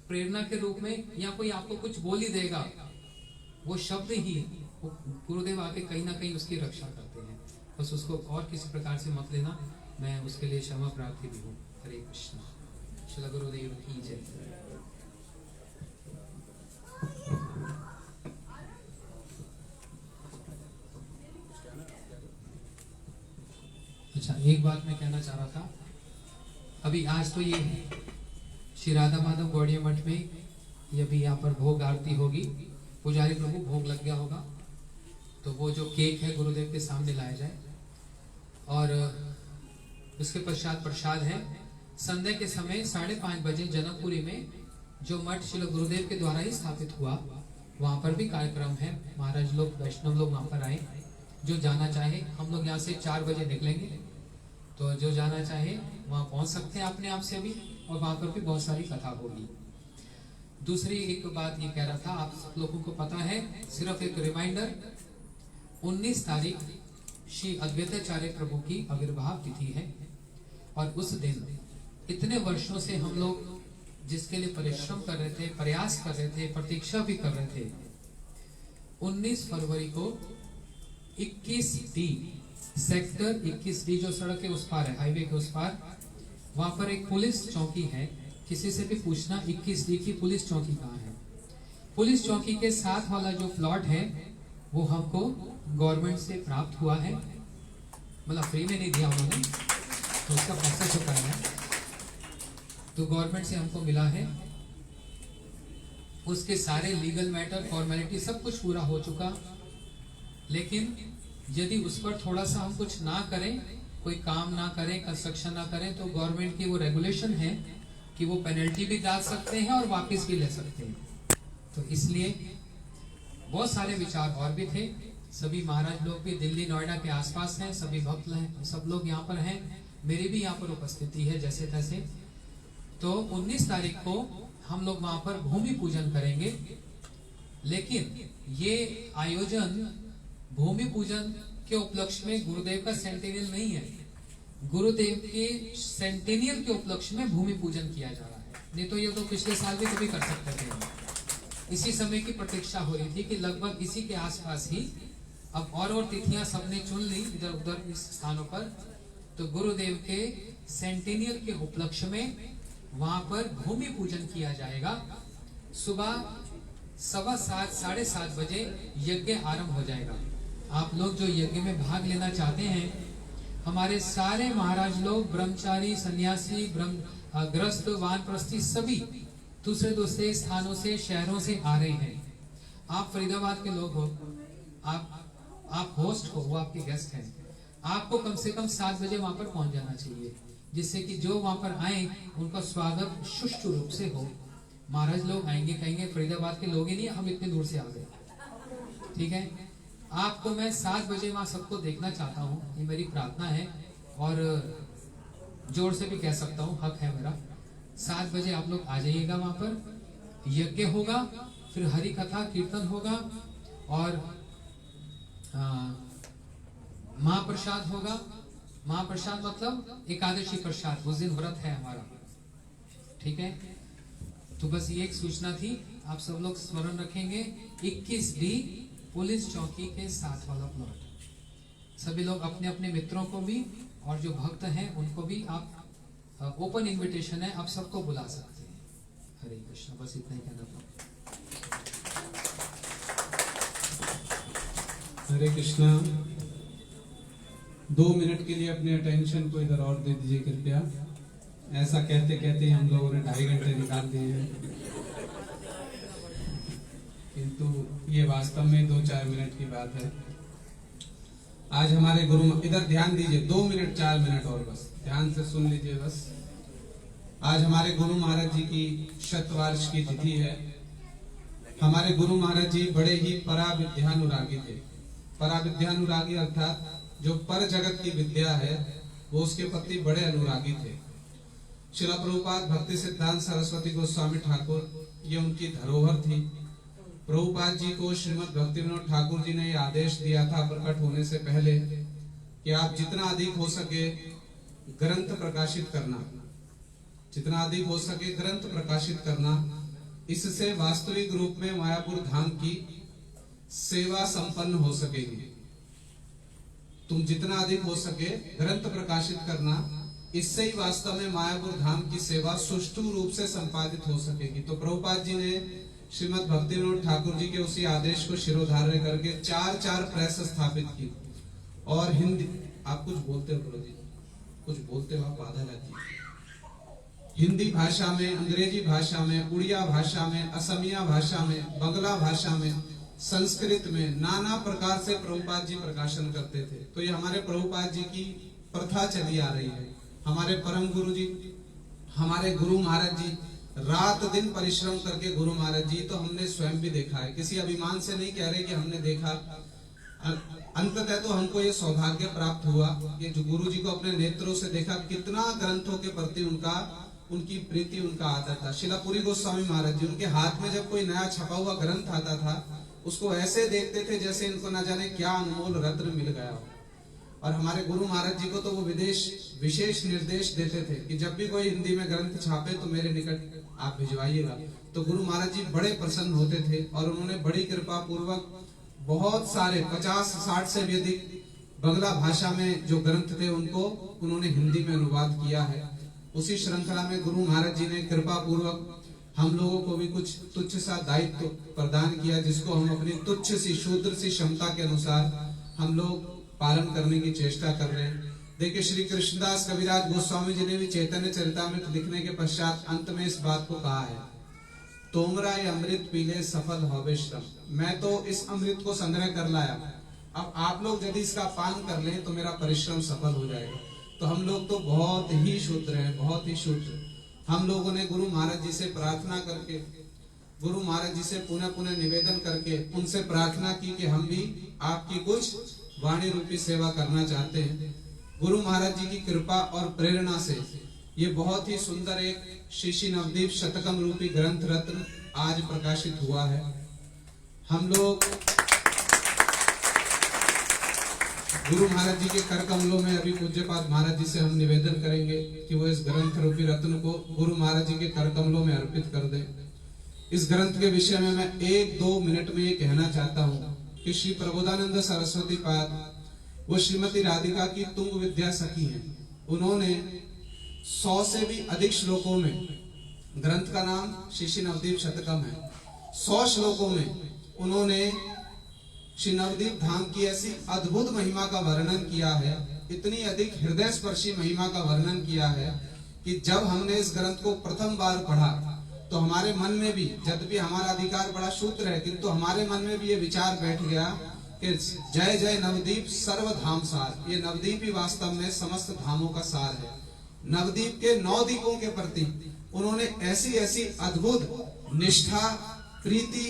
प्रेरणा के रूप में, या कोई आपको कुछ बोल ही देगा, वो शब्द ही गुरुदेव आके कहीं ना कहीं उसकी रक्षा करते हैं। बस उसको और किसी प्रकार से मत लेना। मैं उसके लिए क्षमा प्रार्थी भी हूँ। हरे कृष्ण। श्री गुरुदेव की जय। अच्छा, एक बात मैं कहना चाह रहा था। अभी आज तो ये श्री राधा माधव गौड़िया मठ में ये अभी यहाँ पर भोग आरती होगी, पुजारी प्रभु भोग लग गया होगा, तो वो जो केक है गुरुदेव के सामने लाया जाए, और उसके पश्चात प्रसाद है। संध्या के समय 5:30 बजे जनकपुरी में जो मठ श्री गुरुदेव के द्वारा ही स्थापित हुआ, वहाँ पर भी कार्यक्रम है। महाराज लोग, वैष्णव लोग वहाँ पर आए, जो जाना चाहे। हम लोग यहाँ से 4 बजे निकलेंगे, तो जो जाना चाहे वहाँ पहुँच सकते हैं अपने आप से भी, और वहाँ पर भी बहुत सारी कथा होगी। दूसरी एक बात ये कह रहा था, आप सब लोगों को पता है, सिर्फ एक रिमाइंडर, 19 तारीख श्री अद्वैताचार्य प्रभु की आविर्भाव तिथि है, और उस दिन इतने वर्षों से हम लोग जिसके लिए परिश्रम कर रहे थे, प्रयास कर रहे थे, प्रतीक्षा भी कर रहे थे, 19 फरवरी को 21D सेक्टर 21D जो सड़क के उस पार है, हाईवे के उस पार, वहां पर एक पुलिस चौकी है। किसी से भी पूछना 21D की पुलिस चौकी कहाँ है। पुलिस चौकी के साथ वाला जो प्लॉट है वो हमको गवर्नमेंट से प्राप्त हुआ है, मतलब फ्री में नहीं दिया उन्होंने, तो उसका पैसा चुकाया है, तो गवर्नमेंट से हमको मिला है। उसके सारे लीगल मैटर, फॉर्मेलिटी सब कुछ पूरा हो चुका, लेकिन यदि उस पर थोड़ा सा हम कुछ ना करें, कोई काम ना करें, कंस्ट्रक्शन ना करें, तो गवर्नमेंट की वो रेगुलेशन है कि वो पेनल्टी भी डाल सकते हैं और वापस भी ले सकते हैं। तो इसलिए बहुत सारे विचार और भी थे। सभी महाराज लोग भी दिल्ली नोएडा के आसपास हैं, सभी भक्त हैं, सब लोग यहाँ पर हैं, मेरी भी यहाँ पर उपस्थिति है जैसे तैसे। तो 19 तारीख को हम लोग वहां पर भूमि पूजन करेंगे, लेकिन ये आयोजन भूमि पूजन के उपलक्ष्य में गुरुदेव का सेंटेनियल नहीं है, गुरुदेव के सेंटेनियल के उपलक्ष्य में भूमि पूजन किया जा रहा है। नहीं तो ये तो पिछले साल भी कभी कर सकते थे। इसी समय की प्रतीक्षा हो रही थी कि लगभग इसी के आसपास ही, अब और तिथियां सबने चुन ली इधर उधर इस स्थानों पर, तो गुरुदेव के सेंटेनियल के उपलक्ष्य में वहां पर भूमि पूजन किया जाएगा। सुबह 7:15 7:30 बजे यज्ञ आरंभ हो जाएगा। आप लोग जो यज्ञ में भाग लेना चाहते हैं, हमारे सारे महाराज लोग, ब्रह्मचारी, सन्यासी, ग्रस्त, वानप्रस्थी, सभी दूसरे स्थानों से, शहरों से आ रहे हैं। आप फरीदाबाद के लोग हो, आप होस्ट हो, वो आपके गेस्ट हैं। आपको कम से कम 7 बजे वहां पर पहुंच जाना चाहिए, जिससे कि जो वहां पर आए उनका स्वागत सुष्ठु रूप से हो। महाराज लोग आएंगे, कहेंगे फरीदाबाद के लोग ही नहीं, हम इतने दूर से आ गए। ठीक है, आपको मैं 7 बजे वहां सबको देखना चाहता हूँ, ये मेरी प्रार्थना है, और जोर से भी कह सकता हूँ, हक है मेरा। 7 बजे आप लोग आ जाइएगा। वहां पर यज्ञ होगा, फिर हरि कथा कीर्तन होगा और महाप्रसाद होगा। महाप्रसाद मतलब एकादशी प्रसाद, उस दिन व्रत है हमारा, ठीक है। तो बस ये एक सूचना थी, आप सब लोग स्मरण रखेंगे। 21D पुलिस चौकी के साथ वाला प्लॉट। सभी लोग अपने अपने मित्रों को भी और जो भक्त हैं उनको भी आप, ओपन इनविटेशन है, आप सबको बुला सकते हैं। हरे कृष्ण, बस इतना ही कहना था। हरे कृष्णा। 2 मिनट के लिए अपने अटेंशन को इधर और दे दीजिए कृपया। ऐसा कहते कहते हम लोगों ने 2.5 घंटे निकाल दिए हैं, किंतु ये वास्तव में 2-4 मिनट की बात है। आज हमारे गुरु, इधर ध्यान दीजिए, 2 मिनट 4 मिनट और बस ध्यान से सुन लीजिए बस। आज हमारे गुरु महाराज जी की शतवार्ष की तिथि है। हमारे गुरु महाराज जी बड़े ही पराविद्यानुरागी थे। पराविद्यानुरागी अर्थात जो पर जगत की विद्या है वो उसके प्रति बड़े अनुरागी थे। श्रील प्रभुपाद भक्ति सिद्धांत सरस्वती गोस्वामी ठाकुर, ये उनकी धरोहर थी। प्रभुपाद जी को श्रीमद् भक्ति विनोद ठाकुर जी ने आदेश दिया था प्रकट होने से पहले कि आप जितना अधिक हो सके ग्रंथ प्रकाशित करना, जितना अधिक हो सके ग्रंथ प्रकाशित करना। इससे वास्तविक रूप में मायापुर धाम की सेवा संपन्न हो सकेगी। तुम जितना अधिक हो सके ग्रंथ प्रकाशित करना, इससे ही वास्तव में मायापुर धाम की सेवा सुष्ठु रूप से संपादित हो सकेगी। तो प्रभुपाद जी ने श्रीमद् भक्ति विनोद ठाकुर जी के उसी आदेश को शिरोधार्य करके 4 प्रेस स्थापित की। और हिंदी, आप कुछ बोलते हो गुरु जी, कुछ बोलते हो आप, बाधा लाती है। हिंदी भाषा में, अंग्रेजी भाषा में, उड़िया भाषा में, असमिया भाषा में, बंगला भाषा में, संस्कृत में, नाना प्रकार से प्रभुपाद जी प्रकाशन करते थे। तो ये हमारे प्रभुपाद जी की प्रथा चली आ रही है। हमारे परम गुरु जी, हमारे गुरु महाराज जी रात दिन परिश्रम करके, गुरु महाराज जी तो हमने स्वयं भी देखा है, किसी अभिमान से नहीं कह रहे कि हमने देखा। अंततः तो हमको ये सौभाग्य प्राप्त हुआ कि जो गुरु जी को अपने नेत्रों से देखा, कितना ग्रंथों के प्रति उनकी प्रीति, उनका आदर था। शिलापुरी गोस्वामी महाराज जी, उनके हाथ में जब कोई नया छपा हुआ ग्रंथ आता था, उसको ऐसे देखते थे जैसे इनको ना जाने क्या अनमोल रत्न मिल गया हो। और हमारे गुरु महाराज जी को तो वो विशेष निर्देश देते थे कि जब भी कोई हिंदी में ग्रंथ छापे तो मेरे निकट आप भिजवाइएगा। तो गुरु महाराज जी बड़े प्रसन्न होते थे और उन्होंने बड़ी कृपा पूर्वक बहुत सारे 50-60 से भी अधिक बंगला भाषा में जो ग्रंथ थे उनको उन्होंने हिंदी में अनुवाद किया है। उसी श्रृंखला में गुरु महाराज जी ने कृपा पूर्वक हम लोगों को भी कुछ तुच्छ सा दायित्व प्रदान किया, जिसको हम अपनी तुच्छ सी शूद्र सी क्षमता के अनुसार हम लोग पालन करने की चेष्टा कर रहे हैं। देखिए, श्री कृष्णदास कविराज गोस्वामी जी ने भी चैतन्य चरितामृत लिखने के पश्चात अंत में इस बात को कहा है, तोमरा ये अमृत पीले सफल होवे श्रम। मैं तो इस अमृत को संग्रह कर लाया, अब आप लोग यदि इसका पान कर लें तो मेरा परिश्रम सफल हो जाएगा। तो हम लोग तो बहुत ही शूद्र हैं, बहुत ही शूद्र। हम लोगों ने गुरु महाराज जी से प्रार्थना करके, गुरु महाराज जी से पुनः पुनः निवेदन करके उनसे प्रार्थना की कि हम भी आपकी कुछ वाणी रूपी सेवा करना चाहते हैं। गुरु महाराज जी की कृपा और प्रेरणा से ये बहुत ही सुंदर एक श्री श्री नवदीप शतकम रूपी ग्रंथ रत्न आज प्रकाशित हुआ है। हम लोग गुरु महाराज जी के कर कमलों में अभी पूज्यपाद महाराज जी से हम निवेदन करेंगे कि वो इस ग्रंथ रूपी रत्न को गुरु महाराज जी के कर कमलों में अर्पित कर दें। इस ग्रंथ के विषय में मैं 1-2 मिनट में ये कहना चाहता हूँ कि श्री प्रबोधानंद सरस्वती पाद वो श्रीमती राधिका की तुंग विद्या सखी हैं। उन्होंने 100 से भी अधिक श्लोकों में, ग्रंथ का नाम श्री श्री नवदीप शतकम है, 100 श्लोकों में उन्होंने श्री नवदीप धाम की ऐसी अद्भुत महिमा का वर्णन किया है, इतनी अधिक हृदय स्पर्शी महिमा का वर्णन किया है कि जब हमने इस ग्रंथ को प्रथम बार पढ़ा तो हमारे मन में भी, यद्यपि हमारा अधिकार बड़ा शूद्र है, किंतु हमारे मन में भी ये विचार बैठ गया कि जय जय नवदीप सर्वधाम सार। ये नवदीप ही वास्तव में समस्त धामों का सार है। नवदीप के 9 दीपों के प्रति उन्होंने ऐसी ऐसी अद्भुत निष्ठा, प्रीति,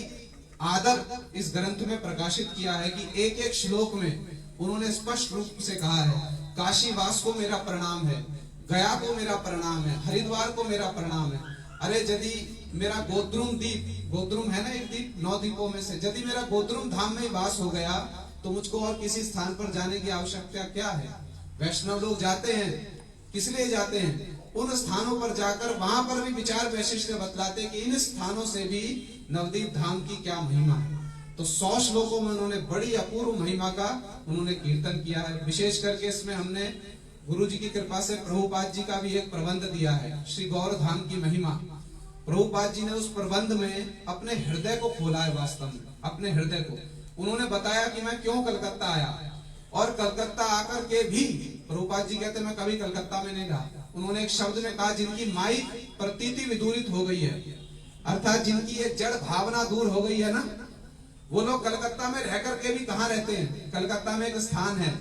आदर इस ग्रंथ में प्रकाशित किया है कि एक एक श्लोक में उन्होंने स्पष्ट रूप से कहा है, काशीवास को मेरा प्रणाम है, गया को मेरा प्रणाम है, हरिद्वार को मेरा प्रणाम है। अरे यदि मेरा गोद्रुम दीप, गोद्रुम है ना एक दीप 9 दीपों में से, यदि मेरा गोद्रुम धाम में ही वास हो गया तो मुझको और किसी स्थान पर जाने की आवश्यकता क्या है। वैष्णव लोग जाते हैं, किस लिए जाते हैं? उन स्थानों पर जाकर वहां पर भी विचार वैशिष्ट बतलाते कि इन स्थानों से भी नवदीप धाम की क्या महिमा है। तो 100 श्लोकों में उन्होंने बड़ी अपूर्व महिमा का उन्होंने कीर्तन किया है। विशेष करके इसमें हमने गुरु जी की कृपा से प्रभुपाद जी का भी एक प्रबंध दिया है, श्री गौर धाम की महिमा। प्रभुपाद जी ने उस प्रबंध में अपने हृदय को खोला है, वास्तव में अपने हृदय को उन्होंने बताया कि मैं क्यों कलकत्ता आया, और कलकत्ता आकर के भी प्रभुपाद जी कहते मैं कभी कलकत्ता में नहीं रहा। उन्होंने एक शब्द में कहा जिनकी माई प्रतीति विदूरित हो गई है, अर्थात जिनकी ये जड़ भावना दूर हो गई है ना, वो लोग कलकत्ता में रह करके भी कहाँ रहते हैं। कलकत्ता में एक स्थान है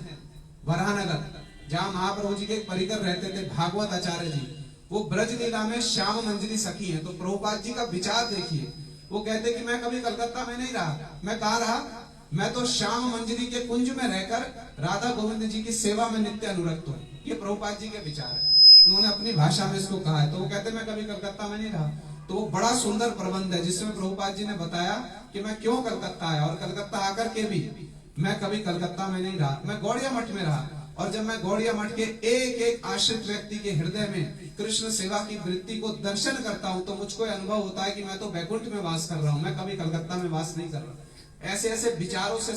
वराहनगर, जहाँ महाप्रभु जी के एक परिकर रहते थे, भागवत आचार्य जी। वो ब्रज लीला में श्याम मंजरी सखी है। तो प्रभुपाद जी का विचार देखिए, वो कहते कि मैं कभी कलकत्ता में नहीं रहा। मैं कहाँ रहा? मैं तो श्याम मंजरी के कुंज में रहकर राधा गोविंद जी की सेवा में नित्य अनुरक्त हूँ। ये प्रभुपाद जी के विचार है, उन्होंने अपनी भाषा में इसको कहा है। तो वो कहते मैं कभी कलकत्ता में नहीं रहा। तो वो बड़ा सुंदर प्रबंध है जिसमें प्रभुपाद जी ने बताया कि मैं क्यों कलकत्ता आया, और कलकत्ता आकर के भी मैं कभी कलकत्ता में नहीं रहा, मैं गौड़िया मठ में रहा। और जब मैं गौड़िया मठ के एक एक आश्रित व्यक्ति के हृदय में कृष्ण सेवा की वृत्ति को दर्शन करता हूँ तो मुझको अनुभव होता है कि मैं तो वैकुंठ में वास कर रहा हूँ, मैं कभी कलकत्ता में वास नहीं कर रहा। ऐसे ऐसे विचारों से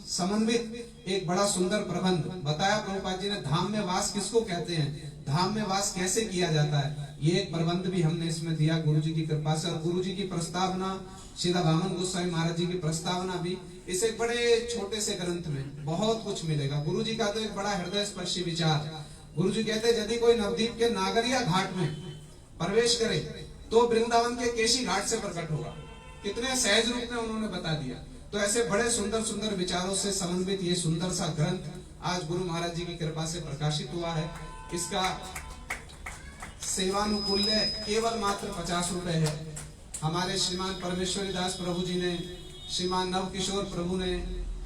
समन्वित एक बड़ा सुंदर प्रबंध बताया प्रभुपाद जी ने। धाम में वास किसको कहते हैं, धाम में वास कैसे किया जाता है, ये एक प्रबंध भी हमने इसमें दिया गुरु जी की कृपा से। और गुरु जी की प्रस्तावना, श्रीला वामन गोस्वामी महाराज जी की प्रस्तावना भी इस एक बड़े छोटे से ग्रंथ में बहुत कुछ मिलेगा। गुरु जी का तो एक बड़ा हृदय स्पर्शी विचार। गुरु जी कहते यदि कोई नवदीप के नागरिया घाट में प्रवेश करे तो वृंदावन के केशी घाट से प्रकट होगा। कितने सहज रूप में उन्होंने बता दिया। तो ऐसे बड़े सुंदर सुंदर विचारों से समन्वित ये सुंदर सा ग्रंथ आज गुरु महाराज जी की कृपा से प्रकाशित हुआ है। इसका सेवानुकूल्य केवल मात्र 50 रुपए है। हमारे श्रीमान परमेश्वरी दास प्रभु जी ने, श्रीमान नवकिशोर प्रभु ने,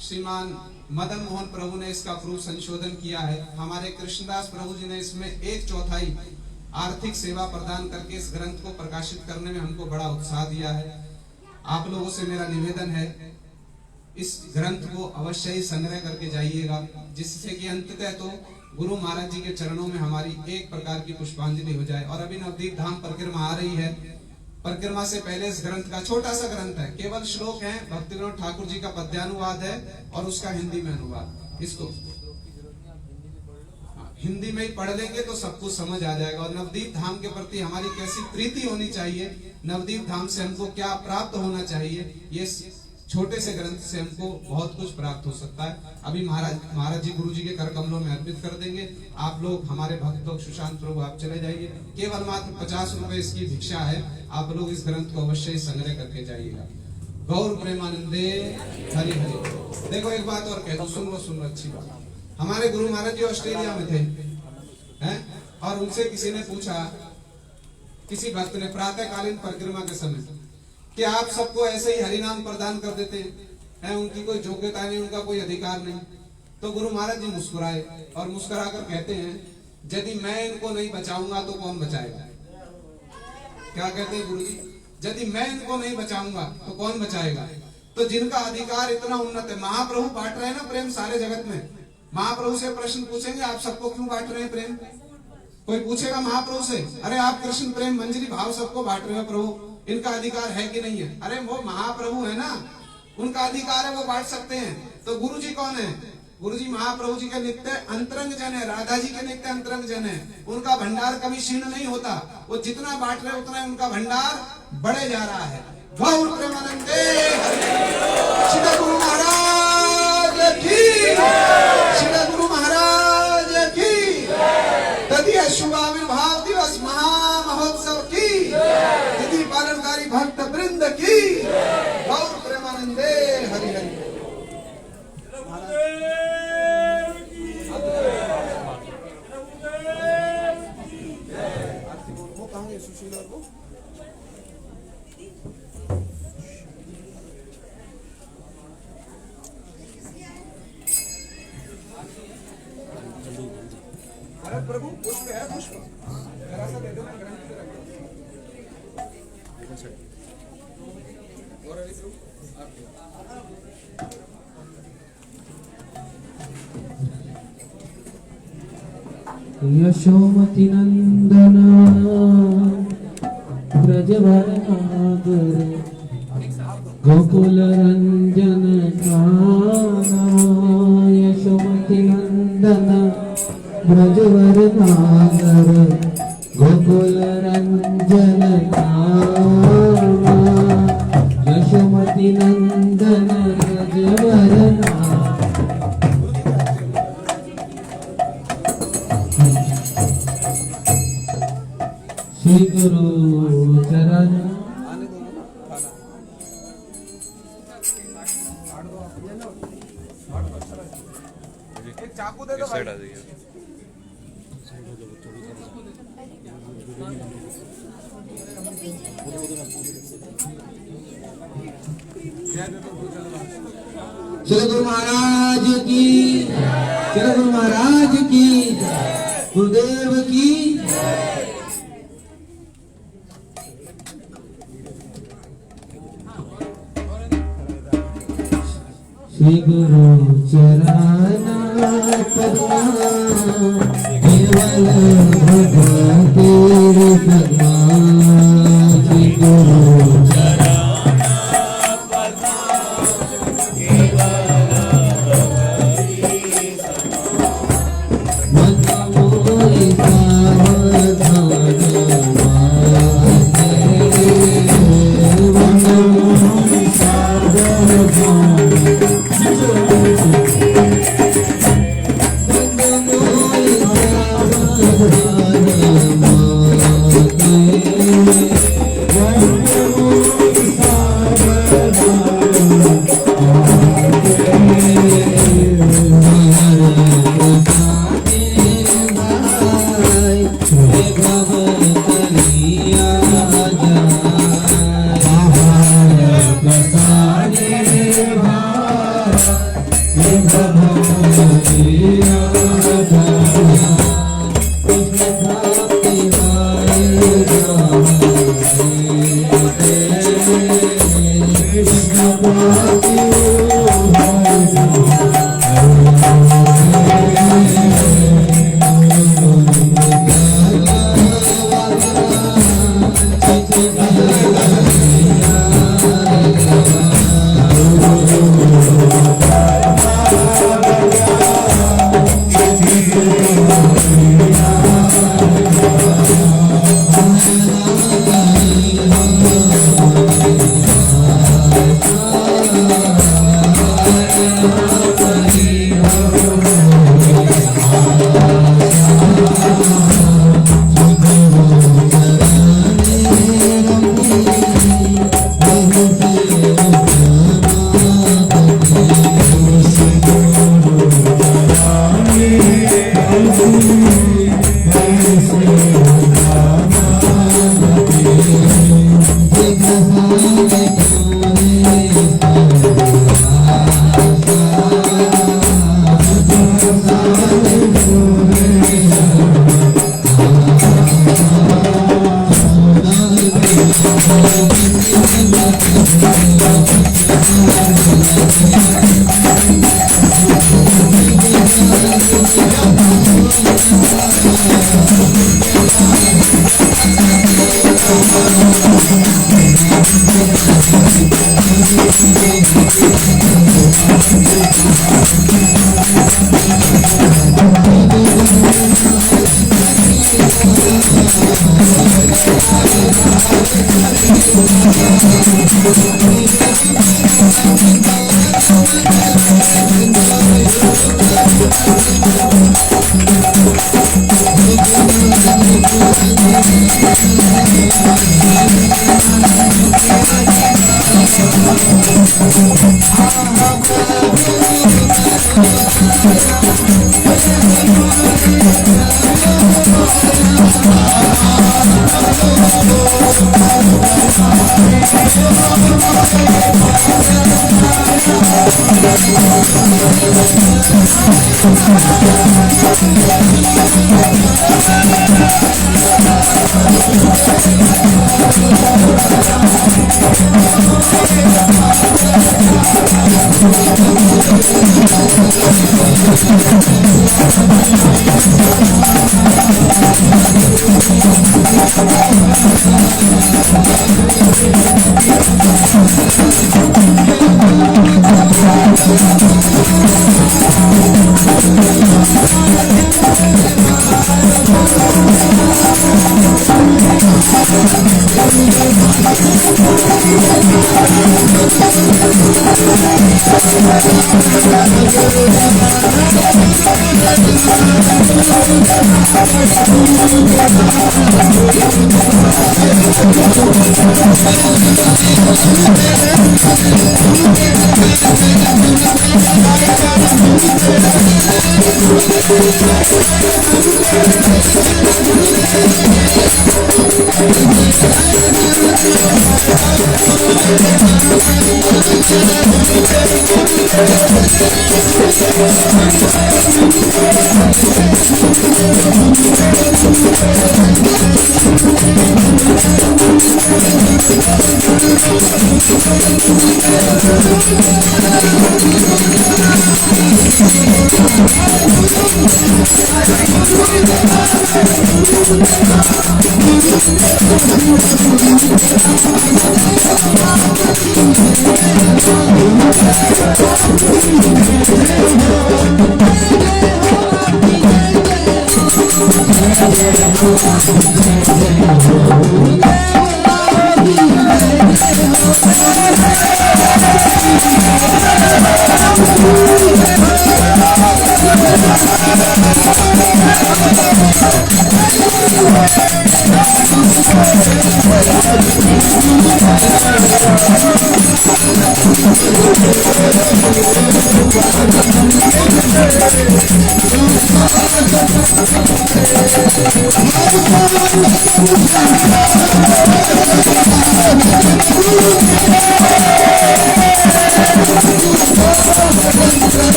श्रीमान मदन मोहन प्रभु ने इसका प्रूफ संशोधन किया है। हमारे कृष्णदास प्रभु जी ने इसमें 1/4 आर्थिक सेवा प्रदान करके इस ग्रंथ को प्रकाशित करने में हमको बड़ा उत्साह दिया है। आप लोगों से मेरा निवेदन है इस ग्रंथ को अवश्य ही संग्रह करके जाइएगा, जिससे कि अंततः तो गुरु महाराज जी के चरणों में हमारी एक प्रकार की पुष्पांजलि हो जाए। और अभी नवदीप धाम परिक्रमा आ रही है। परिक्रमा से पहले इस ग्रंथ का छोटा सा ग्रंथ है, केवल श्लोक है, भक्ति विनोद ठाकुर जी का पद्यानुवाद है और उसका हिंदी में अनुवाद। इसको हिंदी में ही पढ़ लेंगे तो सब कुछ समझ आ जाएगा। और नवदीप धाम के प्रति हमारी कैसी प्रीति होनी चाहिए, नवदीप धाम से हमको क्या प्राप्त होना चाहिए, ये छोटे से ग्रंथ से हमको बहुत कुछ प्राप्त हो सकता है। अभी महाराज जी गुरु जी के कर कमलों में अर्पित कर देंगे। आप लोग हमारे भक्त लोग, सुशांत प्रभु आप चले जाइए। केवल मात्र 50 रुपए इसकी भिक्षा है। आप लोग इस ग्रंथ को अवश्य ही संग्रह करके जाइएगा। गौर प्रेमानंदे हरि हरि। देखो एक बात और कह दो, सुन लो अच्छी बात। हमारे गुरु महाराज जी ऑस्ट्रेलिया में थे हैं, और उनसे किसी ने पूछा, किसी भक्त ने प्रातःकालीन परिक्रमा के समय, कि आप सबको ऐसे ही हरिनाम प्रदान कर देते हैं, उनकी कोई योग्यता नहीं, उनका कोई अधिकार नहीं। तो गुरु महाराज जी मुस्कुराए और मुस्कुराकर कहते हैं, यदि मैं इनको नहीं बचाऊंगा तो कौन बचाएगा। क्या कहते हैं गुरु जी, यदि मैं इनको नहीं बचाऊंगा तो कौन बचाएगा। तो जिनका अधिकार इतना उन्नत है, महाप्रभु बांट रहे हैं ना प्रेम सारे जगत में। महाप्रभु से प्रश्न पूछेंगे, आप सबको क्यों बांट रहे हैं प्रेम। कोई पूछेगा महाप्रभु से, अरे आप कृष्ण प्रेम मंजरी भाव सबको बांट रहे हो प्रभु, इनका अधिकार है कि नहीं है। अरे वो महाप्रभु है ना, उनका अधिकार है, वो बांट सकते हैं। तो गुरु जी कौन है, गुरु जी महाप्रभु जी के नित्य अंतरंग जन है, राधा जी के नित्य अंतरंग जन है। उनका भंडार कभी क्षीण नहीं होता, वो जितना बांट रहे उतना उनका भंडार बढ़े जा रहा है। गौर प्रेमानंदे श्री गुरु महाराज की, श्री गुरु महाराज की। तदीय शुभाविर्भाव दिवस महामहोत्सव की तिथि पालनकारी भक्त वृंद की। गौर प्रेमानंदे हरि हरि। वो कहाँ है सुशीला को? यशोमती नंदन ब्रजवर नागर गोकुल रंजन काना। यशोमती नंदन ब्रजवर नागर गोकुल रंजन काना। यशोमती नंदन ब्रजवर नागर। श्री गुरु चरण चाकू दे दो भाई। श्री गुरु महाराज की, श्री गुरु महाराज की, गुरुदेव की। श्री गुरु चरण पद्मा केवल भगवती पद्मा। श्री गुरु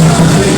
Hare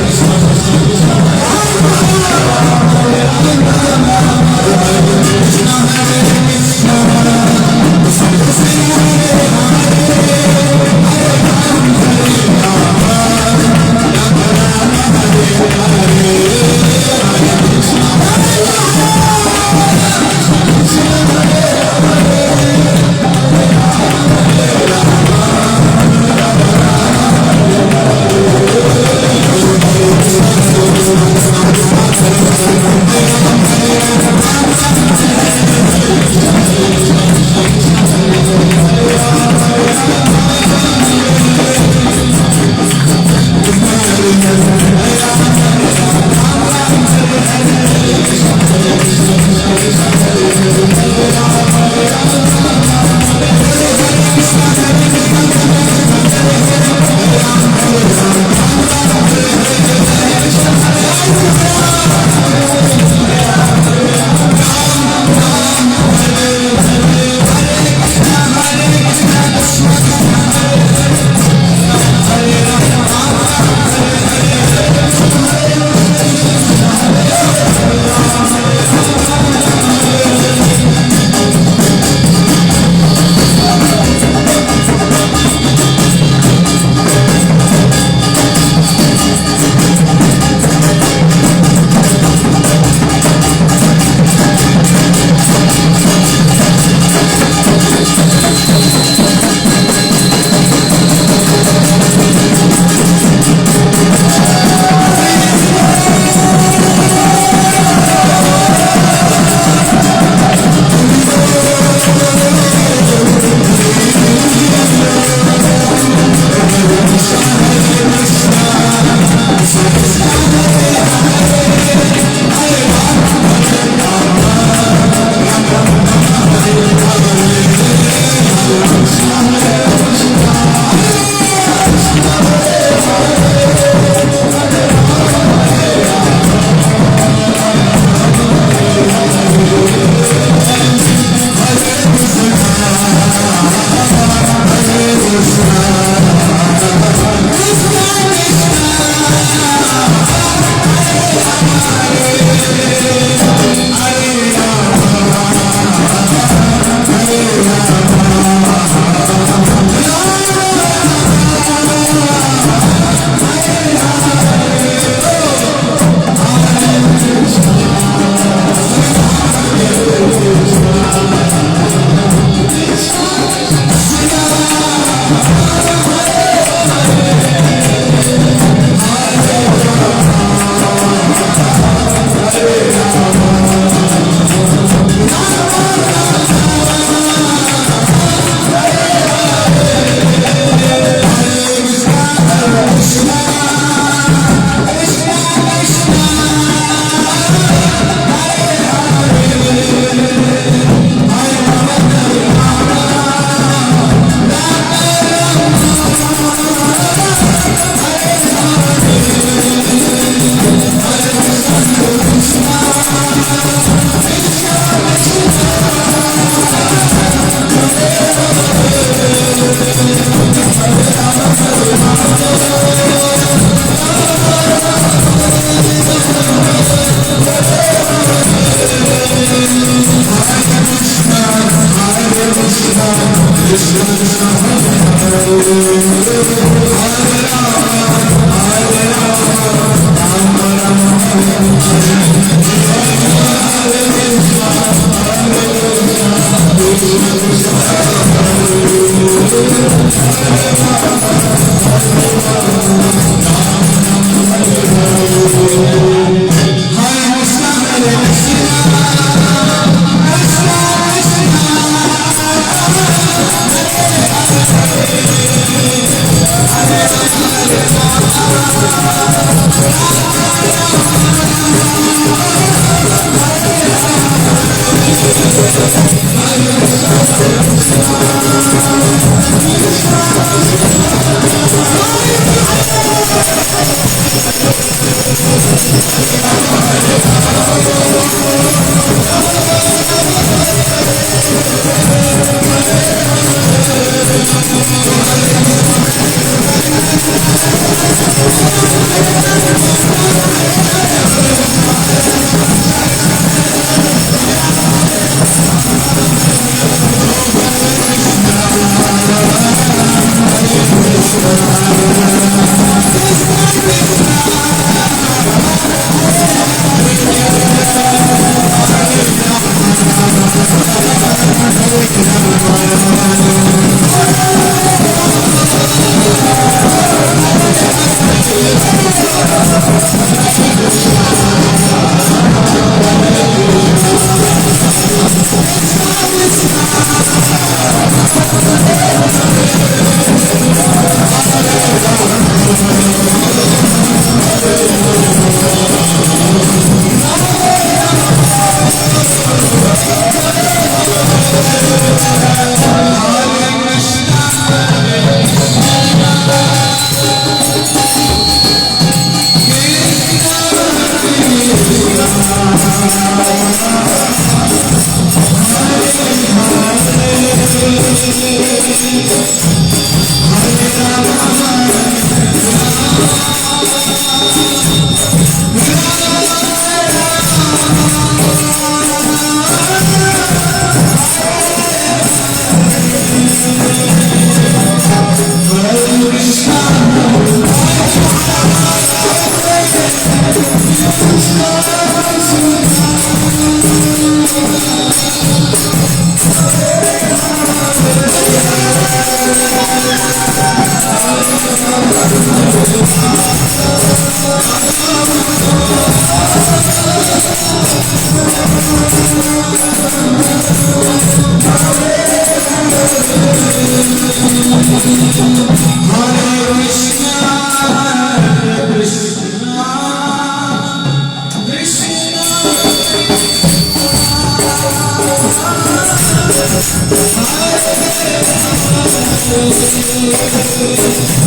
Hare